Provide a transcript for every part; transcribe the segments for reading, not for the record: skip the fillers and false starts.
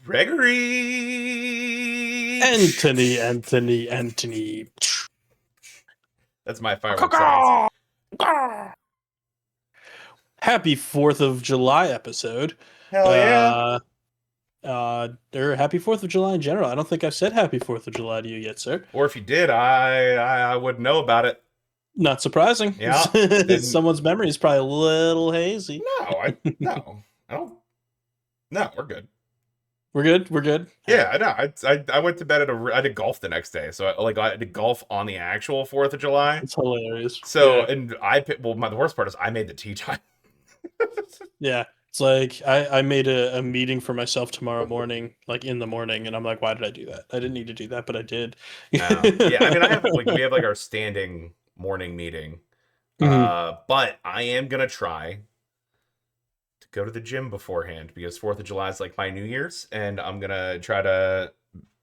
Gregory. Anthony. That's my fireworks sounds. Happy 4th of July episode. Hell yeah. Or happy 4th of July in general. I don't think I've said happy 4th of July to you yet, sir. Or if you did, I wouldn't know about it. Not surprising. Yeah. Someone's memory is probably a little hazy. No, I don't. No, we're good. We're good. Yeah, I know. I went to bed I did golf the next day, so I did golf on the actual 4th of July. It's hilarious. So yeah. and the worst part is I made the tee time. Yeah. It's like I made a meeting for myself tomorrow morning, like in the morning, and I'm like, why did I do that? I didn't need to do that, but I did. Yeah, I mean, we have our standing morning meeting, but I am gonna try to go to the gym beforehand because 4th of July is like my New Year's, and I'm gonna try to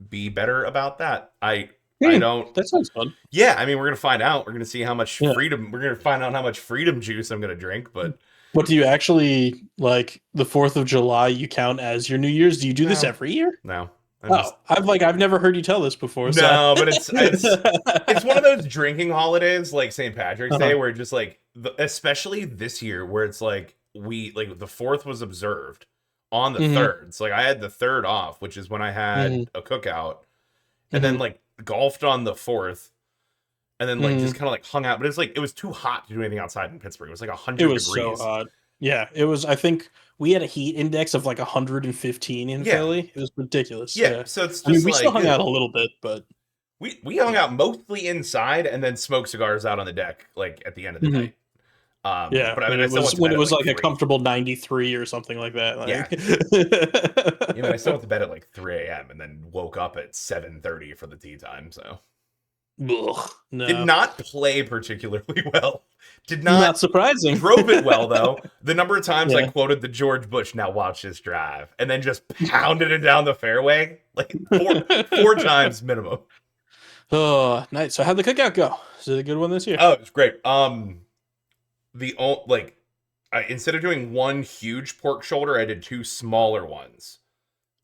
be better about that. I don't. That sounds fun. Yeah, I mean, we're gonna find out. We're gonna see how much freedom. We're gonna find out how much freedom juice I'm gonna drink, but. What do you actually like? The 4th of July you count as your New Year's? Do you do this every year? No. I've never heard you tell this before. No, but it's one of those drinking holidays like St. Patrick's Day where just like especially this year where it's like the 4th was observed on the 3rd. So like I had the 3rd off, which is when I had a cookout, and then like golfed on the 4th. And then just kind of like hung out, but it was too hot to do anything outside in Pittsburgh. It was like 100 degrees. It was so hot. Yeah, it was. I think we had a heat index of like 115 in Philly. It was ridiculous. Yeah, so it's just we still hung out a little bit, but we hung out mostly inside and then smoked cigars out on the deck, like at the end of the night. But I mean, it was like a comfortable 93 or something like that. Yeah. I still went to bed at like 3 a.m. and then woke up at 7:30 for the tea time. So. Ugh, no. Did not play particularly well. Not surprising. Drove it well though. The number of times I quoted the George Bush "Now watch this drive" and then just pounded it down the fairway like four times minimum. Oh, nice. So how'd the cookout go? Is it a good one this year? Oh, it was great. Instead of doing one huge pork shoulder, I did 2 smaller ones,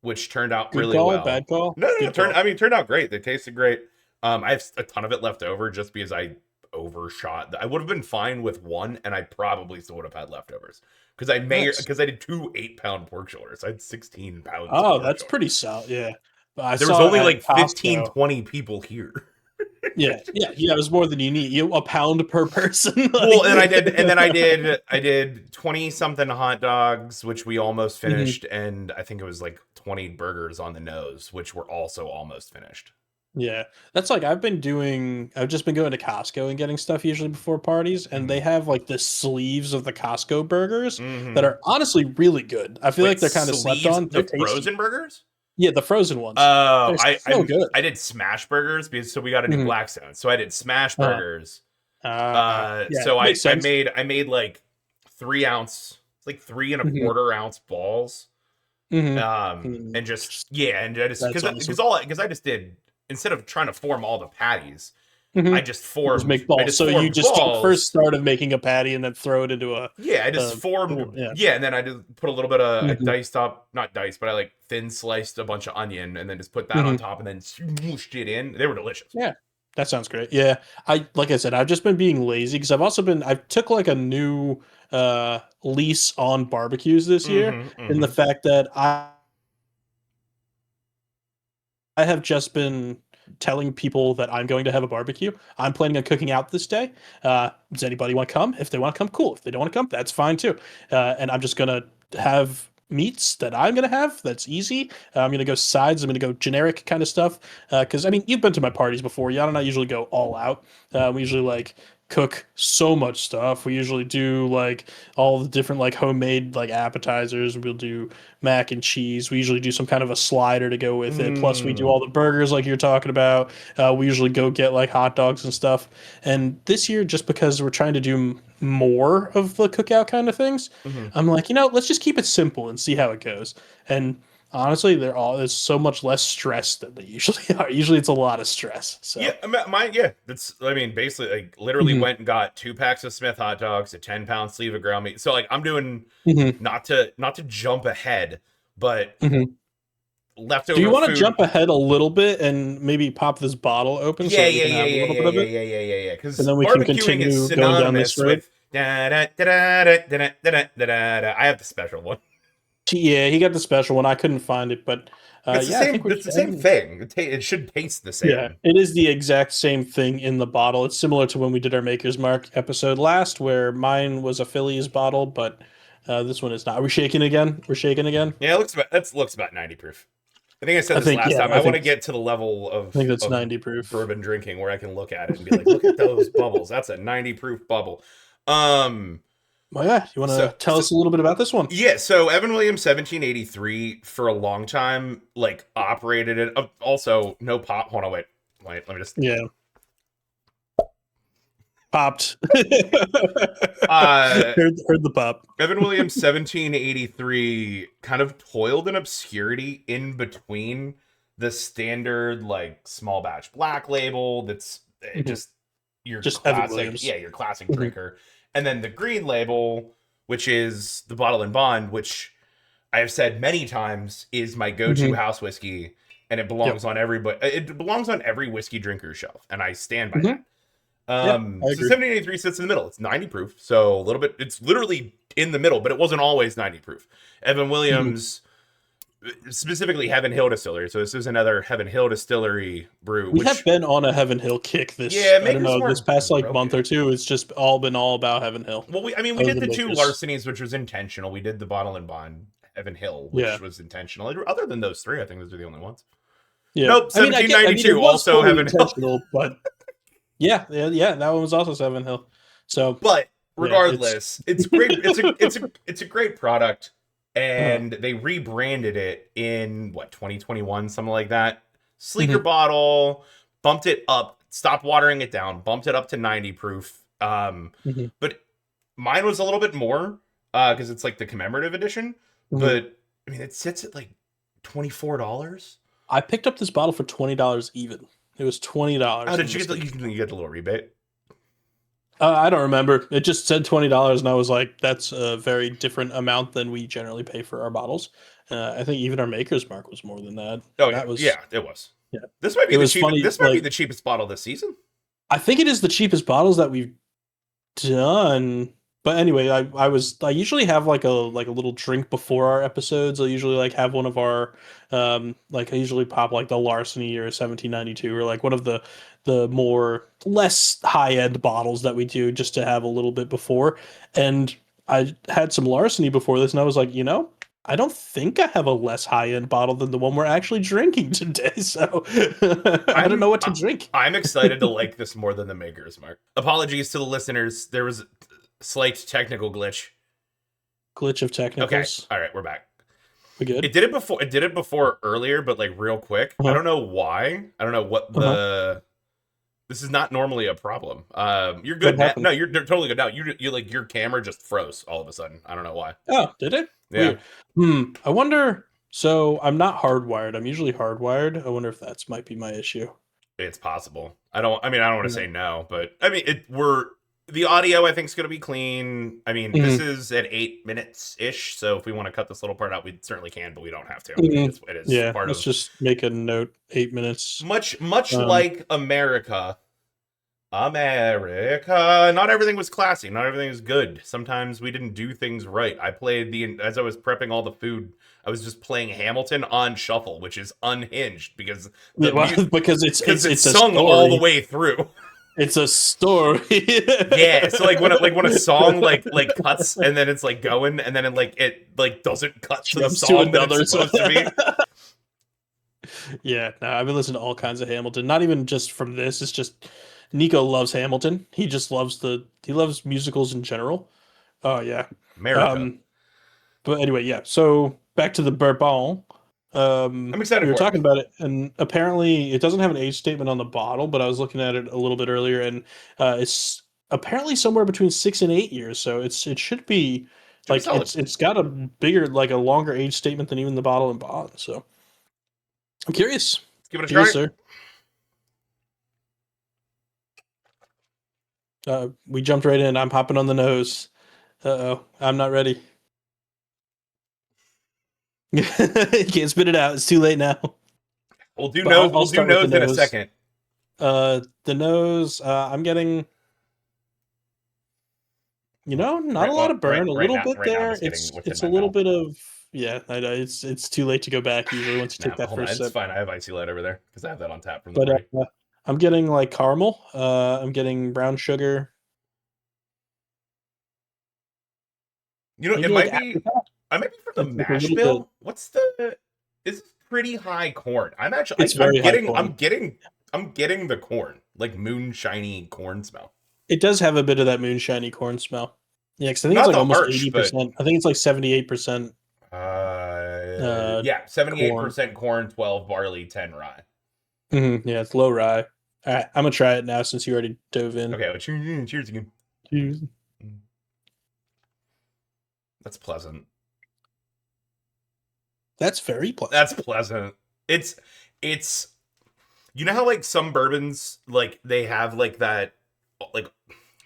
which turned out really well. Bad call? No, it turned out great. They tasted great. I have a ton of it left over just because I overshot. I would have been fine with one, and I probably still would have had leftovers because I did 2 8-pound pork shoulders. I had 16 pounds. Oh, that's pretty solid. Yeah, there was only like 15, 20 people here. Yeah. It was more than you need. A pound per person. Well, and I did 20 something hot dogs, which we almost finished, and I think it was like 20 burgers on the nose, which were also almost finished. Yeah, that's like I've just been going to Costco and getting stuff usually before parties, and they have like the sleeves of the Costco burgers that are honestly really good. I feel like they're kind of slept on. The frozen burgers? Yeah, the frozen ones. Oh, good. I did smash burgers so we got a new Blackstone. So I did smash burgers. So I made like 3 ounce, like 3 1/4 ounce balls. And I just because I just did. Instead of trying to form all the patties, I just formed. Make balls. First started making a patty and then throw it into a. Yeah, I just formed. Yeah, and then I just put a little bit of not diced, but I like thin sliced a bunch of onion and then just put that on top and then smooshed it in. They were delicious. Yeah, that sounds great. Yeah, like I said, I've just been being lazy because I took like a new lease on barbecues this year in the fact that I have just been telling people that I'm going to have a barbecue. I'm planning on cooking out this day. Does anybody want to come? If they want to come, cool. If they don't want to come, that's fine too. And I'm just going to have meats that I'm going to have. That's easy. I'm going to go sides. I'm going to go generic kind of stuff. Because, I mean, you've been to my parties before. Jan and I usually go all out. We usually like cook so much stuff. We usually do like all the different like homemade like appetizers. We'll do mac and cheese. We usually do some kind of a slider to go with it. Plus we do all the burgers like you're talking about. We usually go get like hot dogs and stuff. And this year, just because we're trying to do more of the cookout kind of things, I'm like, let's just keep it simple and see how it goes. And honestly, there's so much less stress than they usually are. Usually it's a lot of stress. So basically like literally went and got 2 packs of Smith hot dogs, a 10-pound sleeve of ground meat. So like I'm doing not to jump ahead, but Do you leftover want to food. jump ahead a little bit and maybe pop this bottle open so Yeah, that we yeah, can yeah, have a yeah, little yeah, bit of yeah, it, yeah, yeah, yeah, yeah. and Because then we can barbecuing is continue going down this synonymous road? with da da da da da da da da da da da. I have the special one. Yeah, he got the special one. I couldn't find it, but It's the yeah, I think same. we It's the same can. thing. It should taste the Yeah, same. it is the exact same thing in the bottle. It's similar to when we did our Maker's Mark episode last, where mine was a Phillies bottle, but this one is not. Are we shaking again? We're shaking again. Yeah, that looks about 90 proof. I think I said I this think last yeah, time. I want to get to the level I think that's of 90 proof. bourbon drinking where I can look at it and be like, look at those bubbles. That's a 90 proof bubble. Um, Well, yeah, you want so, to tell so us a little bit about this one? yeah, so Evan Williams 1783 for a long time like operated it. Also, no pop. Hold on, wait. Let me just. Yeah, popped. Uh, heard the pop. Evan Williams 1783 kind of toiled in obscurity in between the standard like small batch black label that's Mhm. just your Just Evan classic, Williams. yeah, your classic Hmm. drinker, and then the green label, which is the bottle and bond, which I have said many times is my go-to Hmm. house whiskey, and it Yep. belongs on it belongs on every whiskey drinker's shelf, and I stand by that. Hmm. Yeah, I So agree. 1783 sits in the middle. It's 90 proof, so a little bit. It's literally in the middle, but it wasn't always 90 proof. Evan Hmm. Williams, specifically Heaven Hill Distillery. So this is another Heaven Hill Distillery brew, We have which been on a Heaven Hill kick this, yeah, I don't Maker's know, this Mark past like broke month or it. two. It's just all been all about Heaven Hill. Well, we Other did the than two Makers. larcenies, which was intentional. We did the Bottle and Bond Heaven Hill, Yeah. which was intentional. Other than those three, I think those are the only ones. Yeah. Nope, I mean, it 1792, was also fully Heaven Hill. intentional, but yeah, that one was also Seven Hill. So But yeah, it's regardless, it's great. It's a great product, uh, and they rebranded it in what 2021, something like that. Sleeker mhm, bottle, bumped it up, stopped watering it down, bumped it up to 90 proof. mhm, But mine was a little bit more because it's like the commemorative edition. mhm. But I mean, it sits at like $24. I picked up this bottle for $20 even. It was How $20 did from you the get sticker. you get a little rebate? I don't remember. It just said $20, and I was like, "That's a very different amount than we generally pay for our bottles." I think even our Maker's Mark was more than that. Oh yeah, That was yeah, it was. yeah. This might be It the was cheapest. funny. This might be Like the cheapest bottle this season. I think it is the cheapest bottles that we've done. But anyway, I usually have like a little drink before our episodes. I usually like have one of our like I usually pop like the Larceny or 1792 or like one of the more less high end bottles that we do just to have a little bit before. And I had some Larceny before this, and I was like, I don't think I have a less high end bottle than the one we're actually drinking today. So I don't know what to drink. I'm excited to like this more than the Maker's Mark. Apologies to the listeners. There was a slight technical glitch. Glitch of Okay, technicals. all right, we're back. We good? It did it before. It did it before earlier, but like real quick. I Uh-huh. don't know why. I don't know what Uh-huh. the. This is not normally a problem. You're What good now. happened? No, you're totally good now. You like your camera just froze all of a sudden. I don't know why. Oh, did it? Yeah, Weird. I wonder. So I'm not hardwired. I'm usually hardwired. I wonder if that's might be my issue. it's possible. I don't. I mean, I don't want to Yeah. say no, but I mean, we're the audio. I think is going to be clean. I mean, this Mhm, is at 8 minutes ish. So if we want to cut this little part out, we certainly can, but we don't have to. mhm. It is Yeah, part let's of just make a note. 8 minutes. much Um, like America. America. Not everything was classy. Not everything was good. Sometimes we didn't do things right. I played as I was prepping all the food. I was just playing Hamilton on shuffle, which is unhinged because yeah, well, because because it's it's a sung all the story. way through. It's a story. Yeah, so like when a song like cuts and then it's like going and then it like doesn't cut to the Jumps to song that it's another. supposed to be. Yeah, no, I've been listening to all kinds of Hamilton. Not even just from this. It's just Nico loves Hamilton. He loves musicals in general. Oh yeah. America. Um, but anyway, yeah. So back to the bourbon. I'm excited We were for it. talking about it, and apparently it doesn't have an age statement on the bottle, but I was looking at it a little bit earlier, and it's apparently somewhere between 6 and 8 years. So it should be Should be like solid. it's got a bigger like a longer age statement than even the bottle and bond. So I'm curious. Let's give it a Cheers, try. sir. We jumped right in. I'm hopping on the nose. Uh oh, I'm not ready. You can't spit it out. It's too late now. We'll do But nose. I'll We'll do start with the nose in a nose. second. The nose. I'm getting, not a lot of burn. A little bit Right now, I'm there. just getting what's in It's my a little mouth. bit of, yeah. I know it's too late to go back usually once you Nah, take that hold on. first It's sip. fine. I have icy light over there because I have that on tap from the But party. I'm getting like caramel. I'm getting brown sugar. It Maybe like might be. apricot. I might be from the It's like a mash little bit. bill. What's the? This is pretty high corn. I'm actually. It's I'm very high getting. corn. I'm getting the corn, like moonshiny corn smell. It does have a bit of that moonshiny corn smell. Yeah, because I think it's Not like the almost harsh, but 80%. I think it's like 78% yeah, 78% corn. corn, 12 barley, 10 rye. Yeah, it's low rye. All right, I'm gonna try it now since you already dove in. Okay, well, cheers again. Cheers. That's pleasant. That's very pleasant. That's pleasant. It's you know how like some bourbons like they have like that like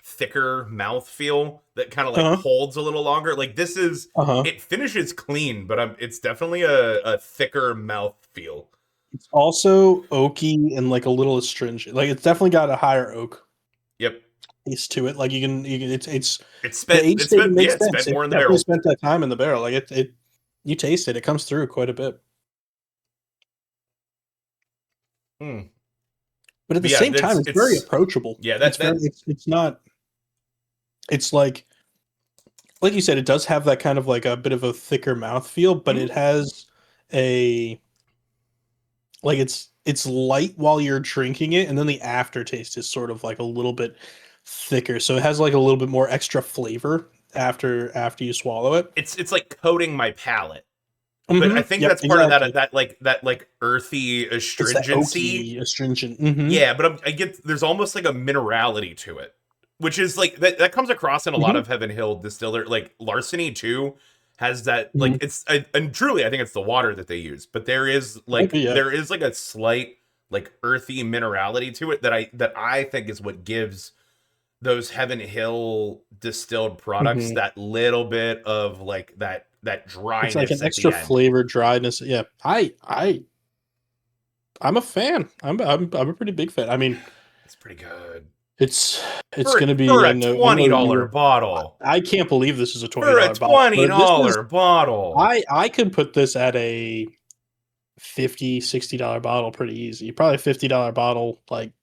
thicker mouth feel that kind of like Uh-huh. holds a little longer. Like this is Uh-huh. it finishes clean, but it's definitely a thicker mouth feel. It's also oaky and like a little astringent. Like it's definitely got a higher oak Yep. taste to it. Like you can it's It's the spent age it's statement spent yeah, makes it's sense. spent It more in the definitely barrel. spent that time in the barrel. Like it you taste it. It comes through quite a bit. Mm. But at the But yeah, same time, it's very approachable. yeah, It's very it's not it's like you said, it does have that kind of like a bit of a thicker mouth feel, but it has a like it's light while you're drinking it, and then the aftertaste is sort of like a little bit thicker. So it has like a little bit more extra flavor after you swallow it. it's like coating my palate. But I think Yep, that's part of exactly. that like earthy It's that astringency. oaky astringent. Yeah, but I get there's almost like a minerality to it, which is like that comes across in a lot Hmm. of Heaven Hill distiller. Like Larceny too has that Hmm. like and truly I think it's the water that they use, but Might be, yeah. there is like a slight like earthy minerality to it that I think is what gives those Heaven Hill distilled products Hmm. that little bit of like that It's like an dryness at extra the end. flavor dryness. Yeah, I'm a fan. I'm a pretty big fan. I mean, It's pretty good it's for gonna for be. a I know $20 you. bottle. I can't believe this is a For a $20 bottle. twenty But this is. dollar bottle. I could put this at a 50 $60 bottle pretty easy. Probably $50 bottle. Like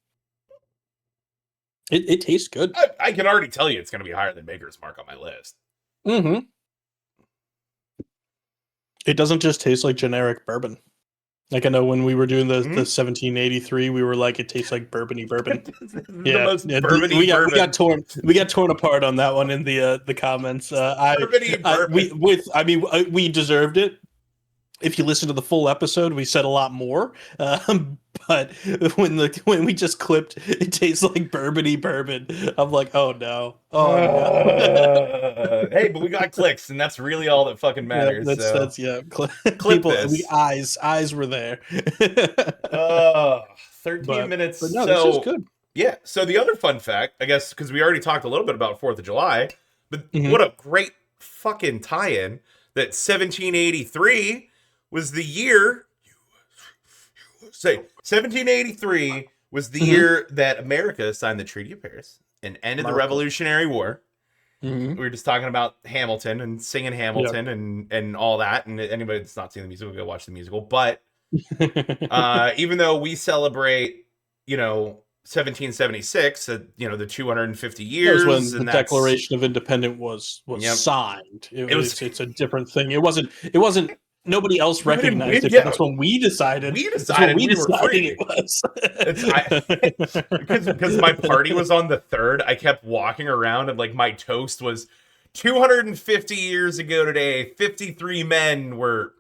it tastes good. I can already tell you it's going to be higher than Maker's Mark on my list. Mm-hmm. It doesn't just taste like generic bourbon. Like I know when we were doing the 1783, we were like, it tastes like bourbony bourbon. The Yeah, most yeah. bourbony We got bourbon. torn apart on that one in the comments. Bourbony bourbon. We deserved it. If you listen to the full episode, we said a lot more. But when we just clipped, it tastes like bourbony bourbon. I'm like, oh no, oh no. Hey, but we got clicks, and that's really all that fucking Yeah, matters. So yeah. clip People, we this. eyes were there. 13 but minutes. but no, this is So good. yeah. So the other fun fact, I guess, because we already talked a little bit about 4th of July, but Hmm. what a great fucking tie-in that 1783 was the year. Say 1783 was the Hmm. year that America signed the Treaty of Paris and ended the America. Revolutionary War. Hmm. We were just talking about Hamilton and singing Yep. Hamilton and all that. And anybody that's not seen the musical, go watch the musical. But That even though we celebrate, 1776, the 250 was years, when the and that's Declaration of Independence was yep. signed. It was It's a different thing. It wasn't nobody else recognized it, but yeah. that's when we decided. We That's when decided we we were decided it free. was. It's because my party was on the 3rd. I kept walking around and like my toast was 250 years ago today. 53 men were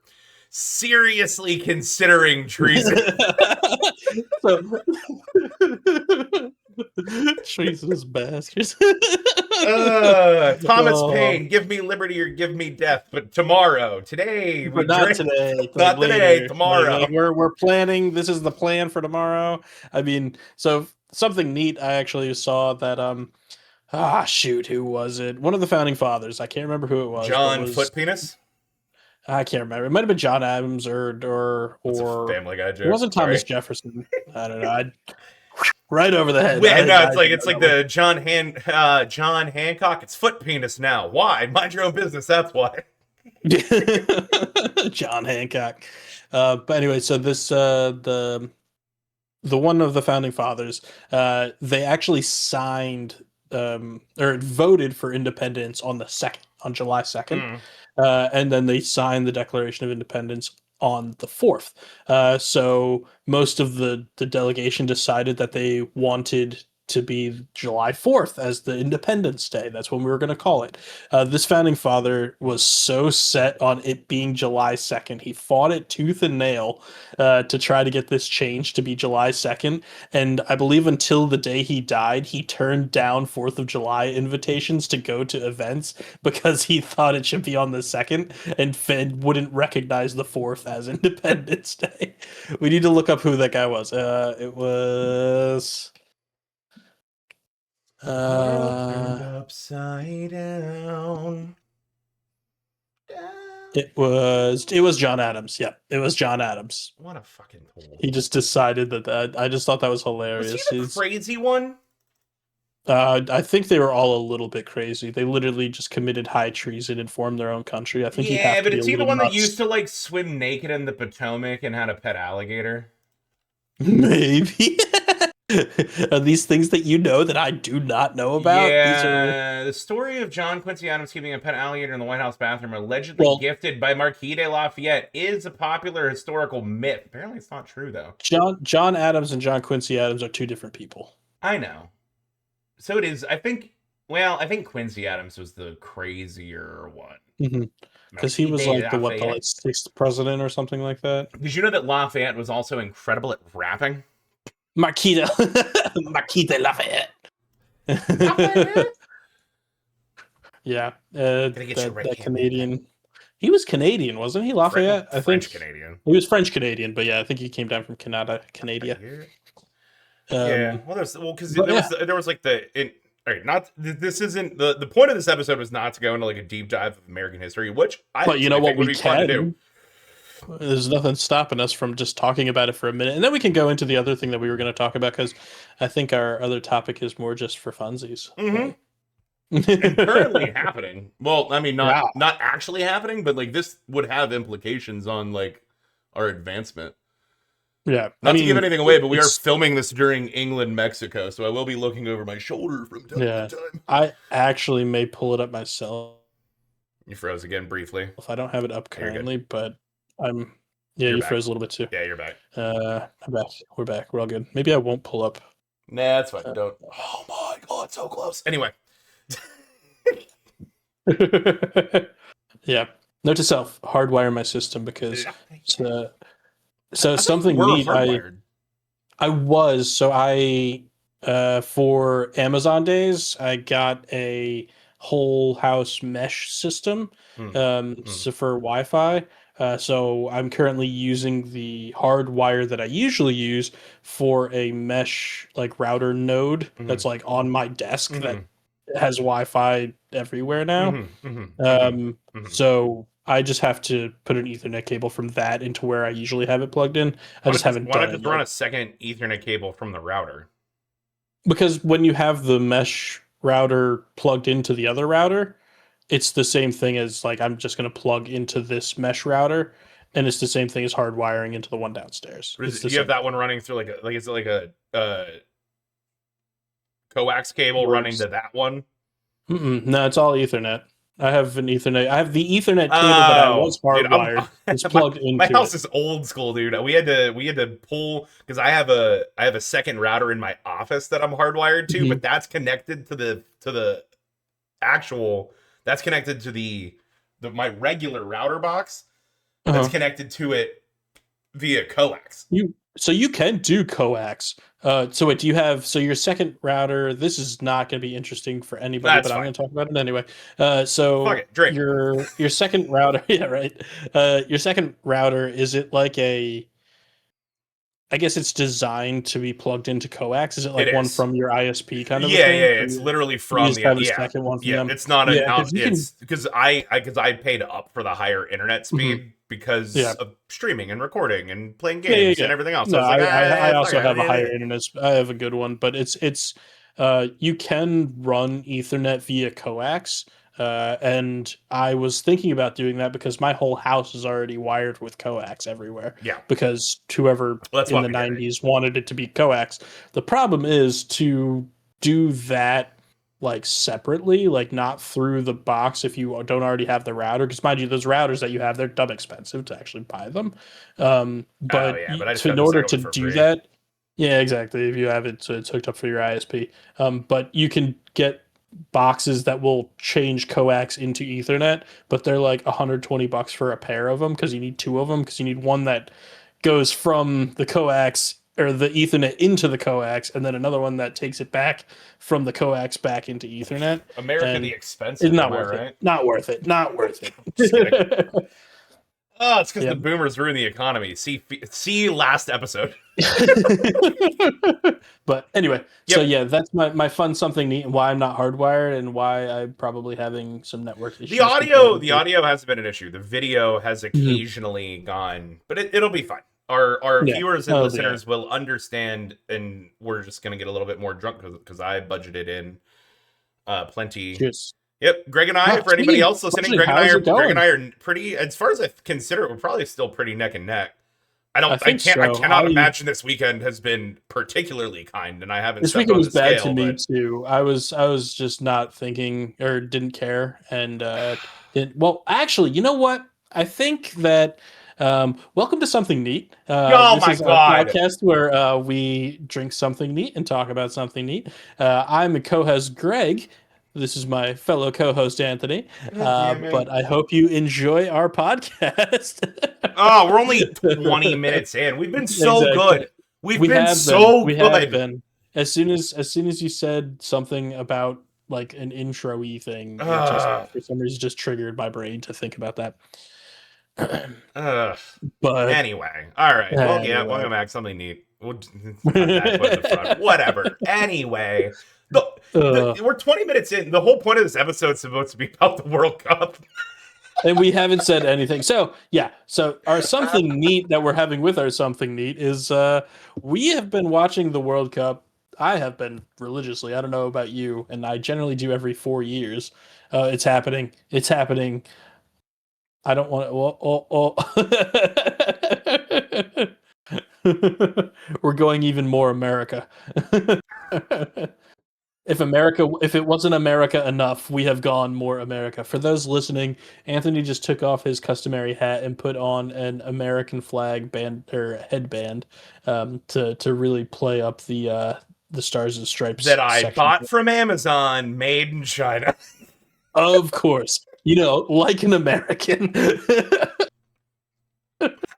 seriously considering treason. So, treasonous bastards. Thomas Oh, Paine, give me liberty or give me death. But today we but not drink. today. Like Not today, later. Like tomorrow. we're planning. This is the plan for tomorrow. I mean, so something neat. I actually saw that. Shoot, who was it? One of the founding fathers. I can't remember who it was, but John was Foot Penis. I can't remember. It might have been John Adams That's a or Family Guy it joke. wasn't Thomas Sorry. Jefferson. I don't know. Right over the head. Wait, no, I do it's know like that one. the John Hancock. It's foot penis now. Why? Mind your own business. That's why. John Hancock. But anyway, so this the one of the founding fathers, they actually signed or voted for independence on the second, on July 2nd, Mm. and then they signed the Declaration of Independence on the 4th. So most of the delegation decided that they wanted to be July 4th as the Independence Day. That's when we were going to call it. This founding father was so set on it being July 2nd. He fought it tooth and nail to try to get this changed to be July 2nd. And I believe until the day he died, he turned down 4th of July invitations to go to events because he thought it should be on the 2nd and Fed wouldn't recognize the 4th as Independence Day. We need to look up who that guy was. It was. World turned Uh, upside down. it was John Adams. Yeah, it was John Adams. What a fucking tool. He just decided that I just thought that was Was he hilarious. the crazy one? I think they were all a little bit crazy. They literally just committed high treason and formed their own country. I think you'd Yeah, have to but be a is he the little one that used nuts. to like swim naked in the Potomac and had a pet alligator? Maybe. Are these things that you know that I do not know about? These are Yeah, the story of John Quincy Adams keeping a pet alligator in the White House bathroom, allegedly well, gifted by Marquis de Lafayette, is a popular historical myth. Apparently, it's not true though. John Adams and John Quincy Adams are two different people. I know. So it is. I think. Well, I think Quincy Adams was the crazier one. Because he Marquis was de like the what the Lafayette. like sixth president or something like that. Did you know that Lafayette was also incredible at rapping? Marquita Marquita Lafayette. Lafayette. Yeah, Gonna get you right that here, man. Canadian. He was Canadian, wasn't he? Lafayette. I think French Canadian. he was French Canadian, but yeah, I think he came down from Canada. Right here. Yeah, Um, well, because but yeah, there was like all right, not this isn't the point of this episode was not to go into like a deep dive of American history, which I but you know actually what think would we be fun to do. can. There's nothing stopping us from just talking about it for a minute, and then we can go into the other thing that we were going to talk about because I think our other topic is more just for funsies. Mm-hmm. Right? And currently happening. Well, I mean, Yeah. not actually happening, but like this would have implications on like our advancement. Yeah. Not to give anything away, but we are it's filming this during England, Mexico, so I will be looking over my shoulder from time yeah. to time. I actually may pull it up myself You froze again briefly. if I don't have it up You're good. currently, but I'm yeah, You're you back. froze a little bit too. Yeah, you're back. I'm back. We're back. We're all good. Maybe I won't pull up. Nah, that's fine. Don't. Oh my god, so close. Anyway. Yeah. Note to self: hardwire my system because so I something we're neat. hardwired. I was so I for Amazon days I got a whole house mesh system so for Wi-Fi. So I'm currently using the hard wire that I usually use for a mesh like router node that's like on my desk that has Wi-Fi everywhere now. So I just have to put an Ethernet cable from that into where I usually have it plugged in. I just haven't Why done not it just yet. run a second Ethernet cable from the router? Because when you have the mesh router plugged into the other router, it's the same thing as like I'm just going to plug into this mesh router, and it's the same thing as hardwiring into the one downstairs. It's the You have same that one running through is it like a coax cable running to that one? No, it's all Ethernet. I have an Ethernet. I have the Ethernet cable that I was Dude, hardwired. It's plugged into my house it. is old school, dude. We had to pull because I have a second router in my office that I'm hardwired to, but that's connected to the actual that's connected to the my regular router box that's connected to it via coax. You can do coax. So wait, do you have your second router? This is not going to be interesting for anybody, That's but I'm fine. going to talk about it anyway. Fuck So it, drink. your second router, yeah, right. Your second router, is it like a I guess it's designed to be plugged into coax. Is it It like one is. from your ISP kind of a Yeah, yeah, thing? yeah, Or it's literally you from just the have a yeah, second one from yeah. them? It's not an Yeah, out. because you can. It's because I paid up for the higher internet Mhm. speed because Yeah, of streaming and recording and playing yeah, yeah, games and yeah. everything else. So I No, was like, I fuck also have a higher it. internet. I have a good one, but you can run Ethernet via coax. And I was thinking about doing that because my whole house is already wired with coax everywhere Yeah, because whoever that's in why the we did it. 90s wanted it to be coax. The problem is to do that like separately, like not through the box if you don't already have the router. Because mind you, those routers that you have, they're dumb expensive to actually buy them. Oh But yeah, but I just to, got in the order second to one for do free. that, yeah, exactly. If you have it, so it's hooked up for your ISP. But you can get boxes that will change coax into Ethernet, but they're like $120 for a pair of them because you need two of them because you need one that goes from the coax or the Ethernet into the coax, and then another one that takes it back from the coax back into Ethernet. America the And it's expensive, am not I worth it. right? Not worth it. Not worth Just kidding. it. Oh, it's because Yeah. the boomers ruin the economy. See last episode. But anyway, so Yep. yeah, that's my fun something neat and why I'm not hardwired and why I'm probably having some network The issues audio, comparing the to. audio hasn't been an issue. The video has Mhm. occasionally gone, but it'll be fine. Our Yeah, viewers and that'll be it. listeners will understand, and we're just gonna get a little bit more drunk because I budgeted in plenty. Cheers. Yep, Greg and I. Oh, For anybody sweet. else listening, Actually, how's it Greg and going? I are pretty. As far as I consider it, we're probably still pretty neck and neck. I I think can't, I so. cannot imagine this weekend has been particularly kind, and I haven't This stepped weekend on was the bad to scale, me but too. I was just not thinking or didn't care and didn't. Well, actually, you know what? I think that welcome to something neat. oh This my is our god, podcast where we drink something neat and talk about something neat. I'm the co-host Greg. This is my fellow co-host Anthony. god damn But it. I hope you enjoy our podcast. Oh, we're only 20 minutes in. We've been so Exactly. good. We've We been have been. so We have good. been. As soon as you said something about like an intro-y thing, it just Uh, for some reason just triggered my brain to think about that. uh, But anyway, all right. Well, yeah, anyway. welcome back. Something neat. We'll cut that, put in the front. Whatever. Anyway, we're 20 minutes in. The whole point of this episode is supposed to be about the World Cup. And we haven't said anything. So yeah. So our something neat that we're having with our something neat is we have been watching the World Cup. I have been religiously. I don't know about you, and I generally do every 4 years. It's happening. It's happening. I don't want to. We're going even more America. If it wasn't America enough, we have gone more America. For those listening, Anthony just took off his customary hat and put on an American flag band or headband to really play up the Stars and Stripes That I section. bought from Amazon, made in China. Of course, like an American.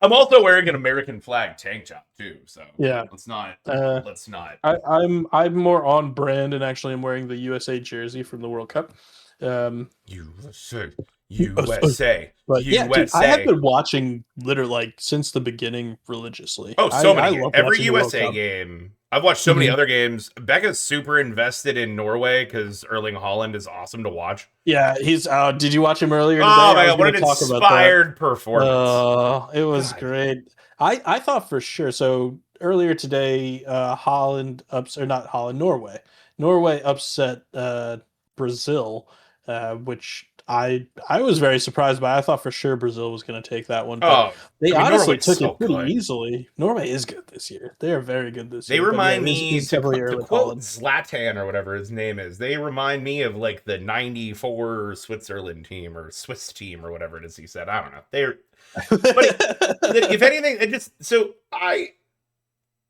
I'm also wearing an American flag tank top too, so Yeah. let's not Uh, let's not. I'm more on brand and actually I'm wearing the USA jersey from the World Cup. Um, USA, uh, USA, but yeah, dude, I have USA. been watching literally like since the beginning religiously. Oh, so I many. love Every watching the World USA Cup. game. I've watched so many Mhm. other games. Becca's super invested in Norway because Erling Haaland is awesome to watch. Yeah, he's. Did you watch him earlier Oh today? I my was god, what going an to talk about that. inspired performance. It was God. great. I thought for sure. So earlier today, Holland ups or not Holland, Norway. Norway upset Brazil, which I was very surprised by. I thought for sure Brazil was going to take that one, but Oh, they I mean, honestly Norway's took so it pretty good. easily. Norway is good this year. They are very good this They year. But yeah, remind it me is definitely to early quote Holland. Zlatan or whatever his name is. They remind me of like the '94 Switzerland team or Swiss team or whatever it is he said. I don't know. They're but if anything, it just so I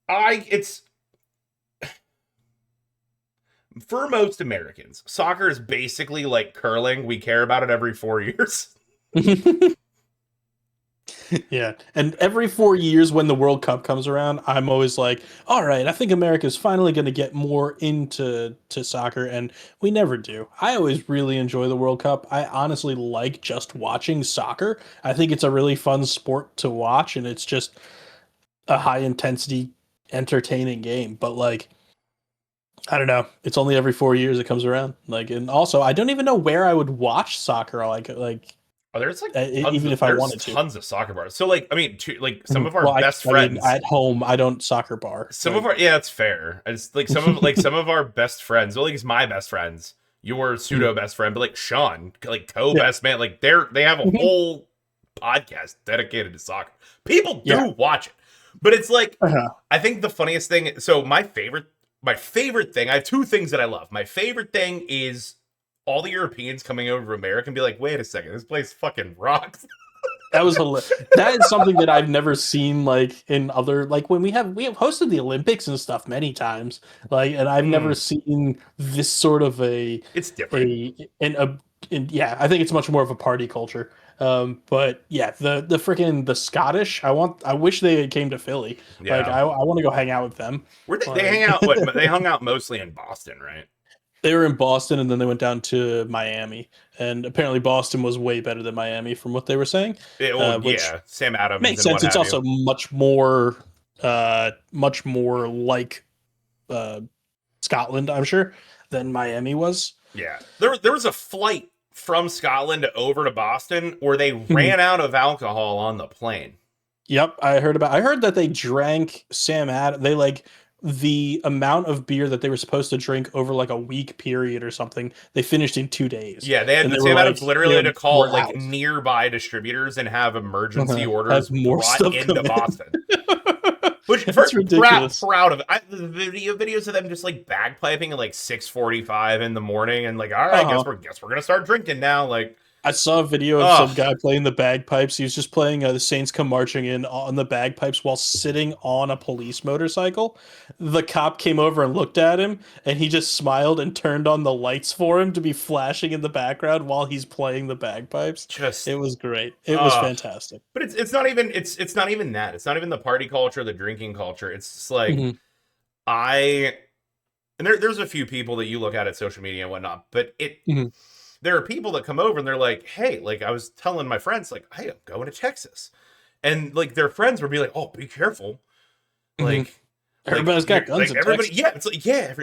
it's for most Americans, soccer is basically like curling. We care about it every 4 years. Yeah. And every 4 years when the World Cup comes around, I'm always like, all right, I think America's finally going to get more into soccer. And we never do. I always really enjoy the World Cup. I honestly like just watching soccer. I think it's a really fun sport to watch. And it's just, a high intensity, entertaining game. But like, I don't know. It's only every 4 years it comes around. Like, and also I don't even know where I would watch soccer. Like Oh, there's like even if I wanted to. tons of soccer bars. So like, I mean, like some of our Well, best I mean, friends, at home I don't soccer bar. some of Like, our yeah, it's fair. It's like some of our best friends, well, like it's my best friends, your pseudo best friend, but like Sean, like co yeah, best man, like they have a whole podcast dedicated to soccer. People yeah. do watch it, but it's like Uh-huh. I think the funniest thing. So my favorite thing. I have two things that I love. My favorite thing is all the Europeans coming over to America and be like, wait a second, this place fucking rocks. That was that is something that I've never seen like in other like when we have hosted the Olympics and stuff many times like and I've never Mm, seen this sort of it's different. a in a yeah I think it's much more of a party culture but yeah the freaking the Scottish I wish they came to Philly like Yeah. I want to go hang out with them Where they hang like out? What they hung out mostly in Boston, right? they were in Boston and then they went down to Miami and apparently Boston was way better than Miami from what they were saying Well, which yeah, Sam Adams makes and what sense. It's have you. also much more like uh, Scotland, I'm sure, than Miami was. Yeah, there was a flight from Scotland over to Boston where they Mhm. ran out of alcohol on the plane. Yep, I heard that they drank Sam Ad. They like the amount of beer that they were supposed to drink over like a week period or something. They finished in 2 days, Yeah, they had and the they were Sam Adams like, literally had to call we're like out. nearby distributors and have emergency Have orders more brought stuff into come in. Boston. Which It's ridiculous. proud of the videos of them just like bagpiping at like 6:45 in the morning and like all right, Uh-huh. guess we're gonna start drinking now. Like, I saw a video of oh, some guy playing the bagpipes. He was just playing The Saints Come Marching In on the bagpipes while sitting on a police motorcycle. The cop came over and looked at him, and he just smiled and turned on the lights for him to be flashing in the background while he's playing the bagpipes. just It was great. It was uh fantastic. but it's not even it's not even that. It's not even the party culture, the drinking culture. It's just like Hmm. I and there's a few people that you look at social media and whatnot, but Hmm. there are people that come over and they're like, hey, like I was telling my friends, like, hey, I'm going to Texas. And like their friends would be like, oh, be careful. Hmm. Like, Everybody's got guns in everybody, Texas. yeah, it's like, yeah.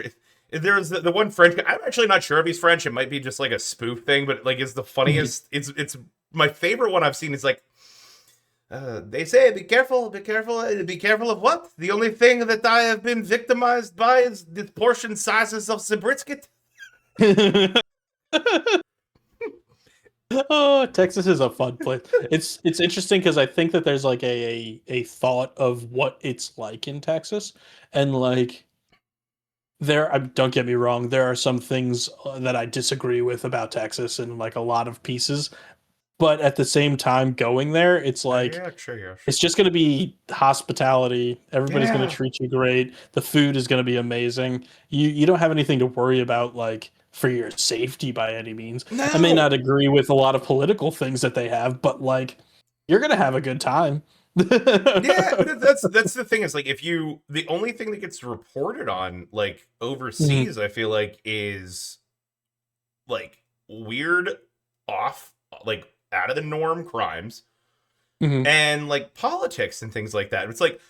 There's the one French guy. I'm actually not sure if he's French. It might be just like a spoof thing, but like it's the Mhm. funniest. It's my favorite one I've seen is like, they say, be careful, be careful of what? The only thing that I have been victimized by is the portion sizes of the brisket. Oh, Texas is a fun place. It's interesting because I think that there's like a thought of what it's like in Texas, and like don't get me wrong, there are some things that I disagree with about Texas and like a lot of pieces, but at the same time, going there, it's like Yeah, sure, yeah, it's sure. just going to be hospitality. Everybody's going to Yeah. treat you great. The food is going to be amazing. You don't have anything to worry about like for your safety by any means. I may No. not agree with a lot of political things that they have, but like you're going to have a good time. Yeah, but that's the thing is like if you the only thing that gets reported on like Mhm, overseas, I feel like is like weird off like out of the norm crimes mhm. and like politics and things like that. It's like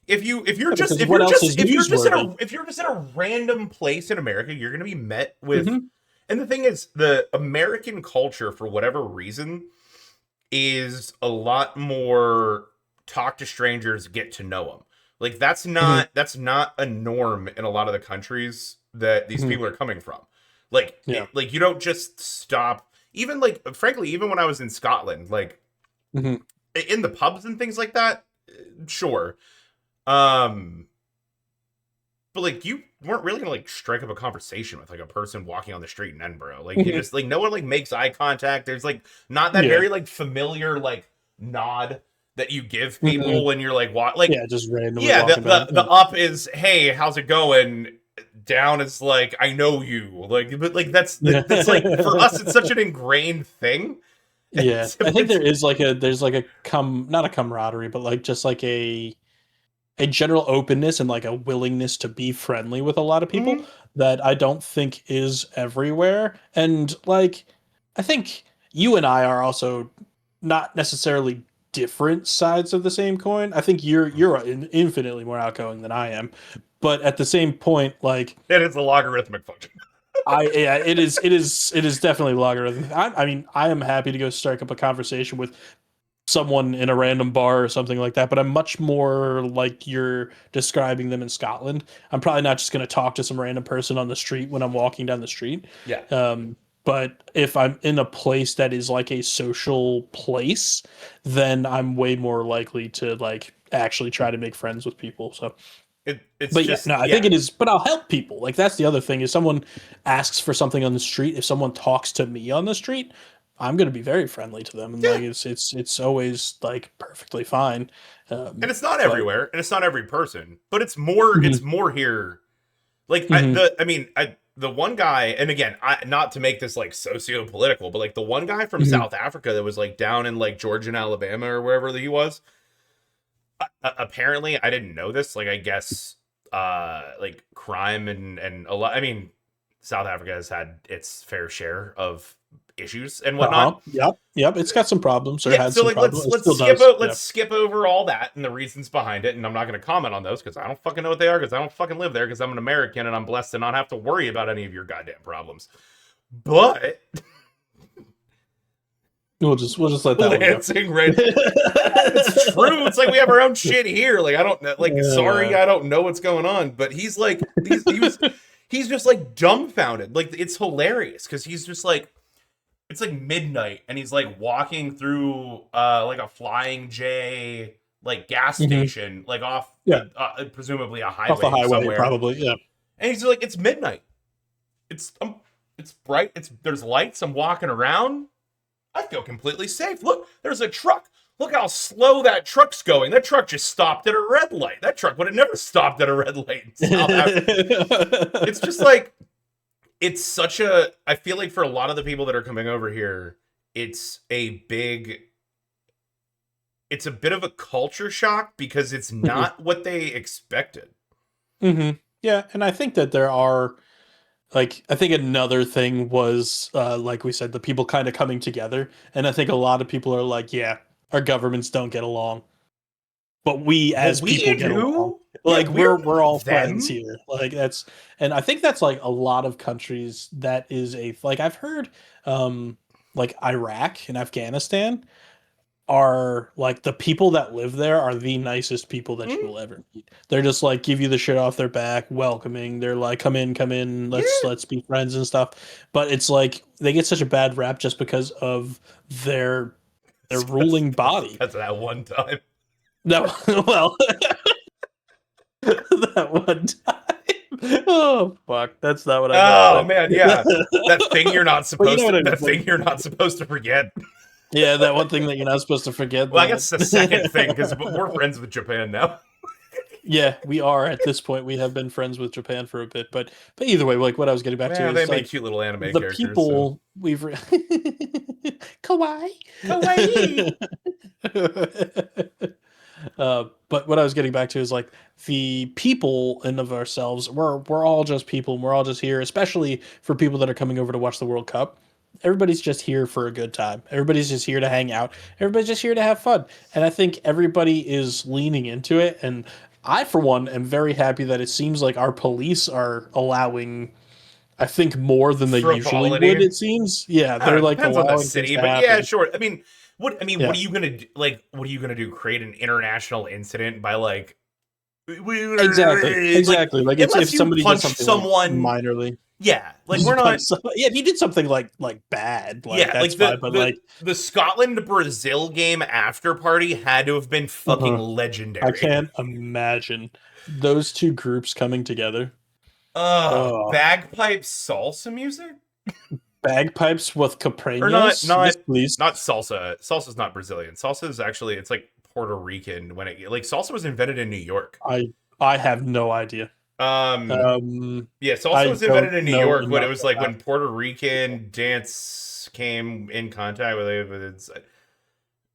if you're Yeah, just because what else is newsworthy? if you're just in a random place in America, you're gonna be met with Mhm, and the thing is the American culture for whatever reason is a lot more talk to strangers, get to know them. Like mhm, that's not a norm in a lot of the countries that these mhm. people are coming from. Like Yeah. like you don't just stop. Even like frankly, even when I was in Scotland, like Mhm. in the pubs and things like that, sure. Um, but like you weren't really gonna like strike up a conversation with like a person walking on the street in Edinburgh. Like you Mhm. just like no one like makes eye contact. There's like not that Yeah. very like familiar like nod that you give Mhm. people when you're like like Yeah, just randomly yeah walking by. the up is hey how's it going, down is like I know you, like but like Yeah. that's like for us it's such an ingrained thing. Yeah, I think It's there's like a not a camaraderie, but like just like a general openness and like a willingness to be friendly with a lot of people mhm. that I don't think is everywhere. And like I think you and I are also not necessarily different sides of the same coin. I think you're infinitely more outgoing than I am, but at the same point, like It is a logarithmic function. yeah, it is definitely logarithmic. I mean, I am happy to go strike up a conversation with someone in a random bar or something like that, but I'm much more like you're describing them in Scotland. I'm probably not just going to talk to some random person on the street when I'm walking down the street. Yeah. But if I'm in a place that is like a social place, then I'm way more likely to like actually try to make friends with people. So, It's but yeah, just no, I think it is. But I'll help people. Like that's the other thing. If someone asks for something on the street, if someone talks to me on the street, I'm going to be very friendly to them, and yeah. like it's always like perfectly fine. And it's not But everywhere, and it's not every person, but it's more. It's Mhm, more here. Like mhm, the one guy, and again, not to make this like socio-political, but like the one guy from mhm. South Africa that was like down in like Georgia and Alabama or wherever he was. Apparently, I didn't know this. Like, I guess, like crime and a lot. I mean, South Africa has had its fair share of issues and whatnot. Uh-huh. Yep. Yep. It's got some problems or Yeah, had so some like problems. It still does. Yeah. let's skip over all that and the reasons behind it, and I'm not going to comment on those because I don't fucking know what they are because I don't fucking live there because I'm an American and I'm blessed to not have to worry about any of your goddamn problems. But We'll just let that one go. Lansing Red, it's true. It's like we have our own shit here. Like I don't like. Sorry, Uh, I don't know what's going on. But he's just like dumbfounded. Like it's hilarious because he's just like it's like midnight and he's like walking through like a Flying J like gas mhm. station like off Yeah. presumably a Off the highway highway, somewhere. probably. Yeah. And he's like, it's midnight. It's bright. There's lights. I'm walking around. I feel completely safe. Look, there's a truck. Look how slow that truck's going. That truck just stopped at a red light. That truck would have never stopped at a red light in South Africa. It's just like it's such a. I feel like for a lot of the people that are coming over here, it's a big. It's a bit of a culture shock because it's Mhm. not what they expected. Yeah, and I think that there are like I think another thing was like we said, the people kind of coming together, and I think a lot of people are like, yeah, our governments don't get along, but we But as people we get along. do. Yeah, Like we're we're all not friends them. here. Like that's and I think that's like a lot of countries that is a like I've heard like Iraq and Afghanistan are like the people that live there are the nicest people that you Mm, will ever meet. They're just like give you the shit off their back, welcoming. They're like, come in, yeah. let's be friends and stuff. But it's like they get such a bad rap just because of their ruling body. That's that one time. No, well, that one time. Oh fuck, that's not what I meant. Oh But man, yeah. That thing you're not but you know supposed what to I mean. that thing you're not supposed to forget. Yeah, that one thing that you're not supposed to forget. Well, I guess the second thing That because we're friends with Japan now. yeah, we are at this point. We have been friends with Japan for a bit, but either way, like what I was getting back to Yeah, they is make like cute little anime the characters, so people we've kawaii. kawaii. But what I was getting back to is like the people in of ourselves. We're all just people, and we're all just here, especially for people that are coming over to watch the World Cup. Everybody's just here for a good time. Everybody's just here to hang out. Everybody's just here to have fun. And I think everybody is leaning into it. And I, for one, am very happy that it seems like our police are allowing, I think, more than they usually would, Frivolity. it seems. Yeah, I don't they're know. It like depends on the allowing things city, to but yeah, happen. sure. What Yeah, are you gonna do? Like, what are you gonna do? Create an international incident by like, exactly. like, Exactly. Like it's if unless you somebody did punch something like someone, minorly. yeah, like we're Just punch not. somebody. Yeah, if you did something like bad, like Yeah, that's like fine. But like, the Scotland Brazil game after party had to have been fucking uh I legendary. can't imagine those two groups coming together. Oh, Bagpipe salsa music? bagpipes with Or capreños. Yes, please. not salsa. Salsa's not Brazilian. Salsa is actually it's like Puerto Rican when it like salsa was invented in New York. I have no idea. Um Um, yeah, salsa I was don't invented in New know York when it enough was like about. when Puerto Rican dance came in contact with it. With its,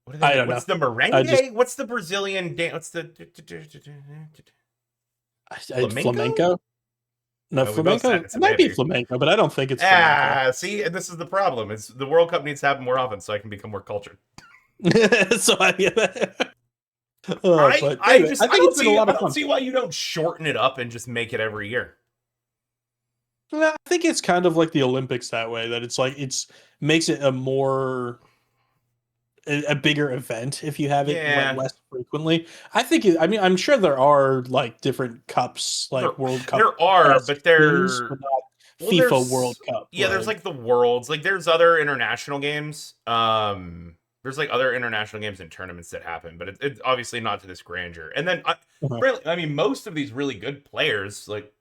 what do I they? don't know. What's the I just merengue? What's the Brazilian dance? What's the flamenco? flamenco. No, We both said flamenco. it's It a might be maybe. flamenco, but I don't think it's flamenco. See, and this is the problem. It's the World Cup needs to happen more often so I can become more cultured. So I but I anyway, just I think it's been a lot I of don't fun. see why you don't shorten it up and just make it every year. I think it's kind of like the Olympics that way. That it's like it's makes it a more a bigger event if you have it Yeah, less frequently. I think. I mean, I'm sure there are like different cups, there like World Cup there are, esque but things, they're but not well, FIFA World Cup. there's Like, like the worlds, like there's other international games. There's like other international games and tournaments that happen, but it's obviously not to this grandeur. And then, uh-huh. really, I mean, most of these really good players, like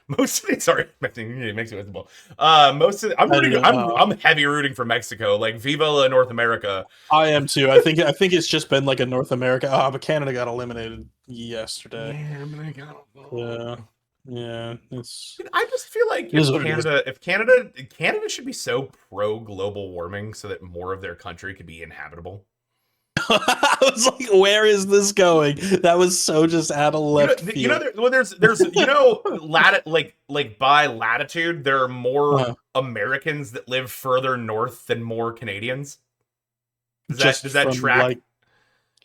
most of these, sorry, it makes me visible. Most of I'm I don't rooting, know. I'm heavy rooting for Mexico, like Viva North America. I am too. I think it's just been like a North America. Oh, but Canada got eliminated yesterday. Yeah, I'm gonna go. Yeah, yeah. It's I just feel like it is what it is. If Canada should be so pro global warming so that more of their country could be inhabitable. I was like, where is this going? That was so just out of left field. Well, there's like by latitude, there are more Uh, Americans that live further north than more Canadians. just Does that from track?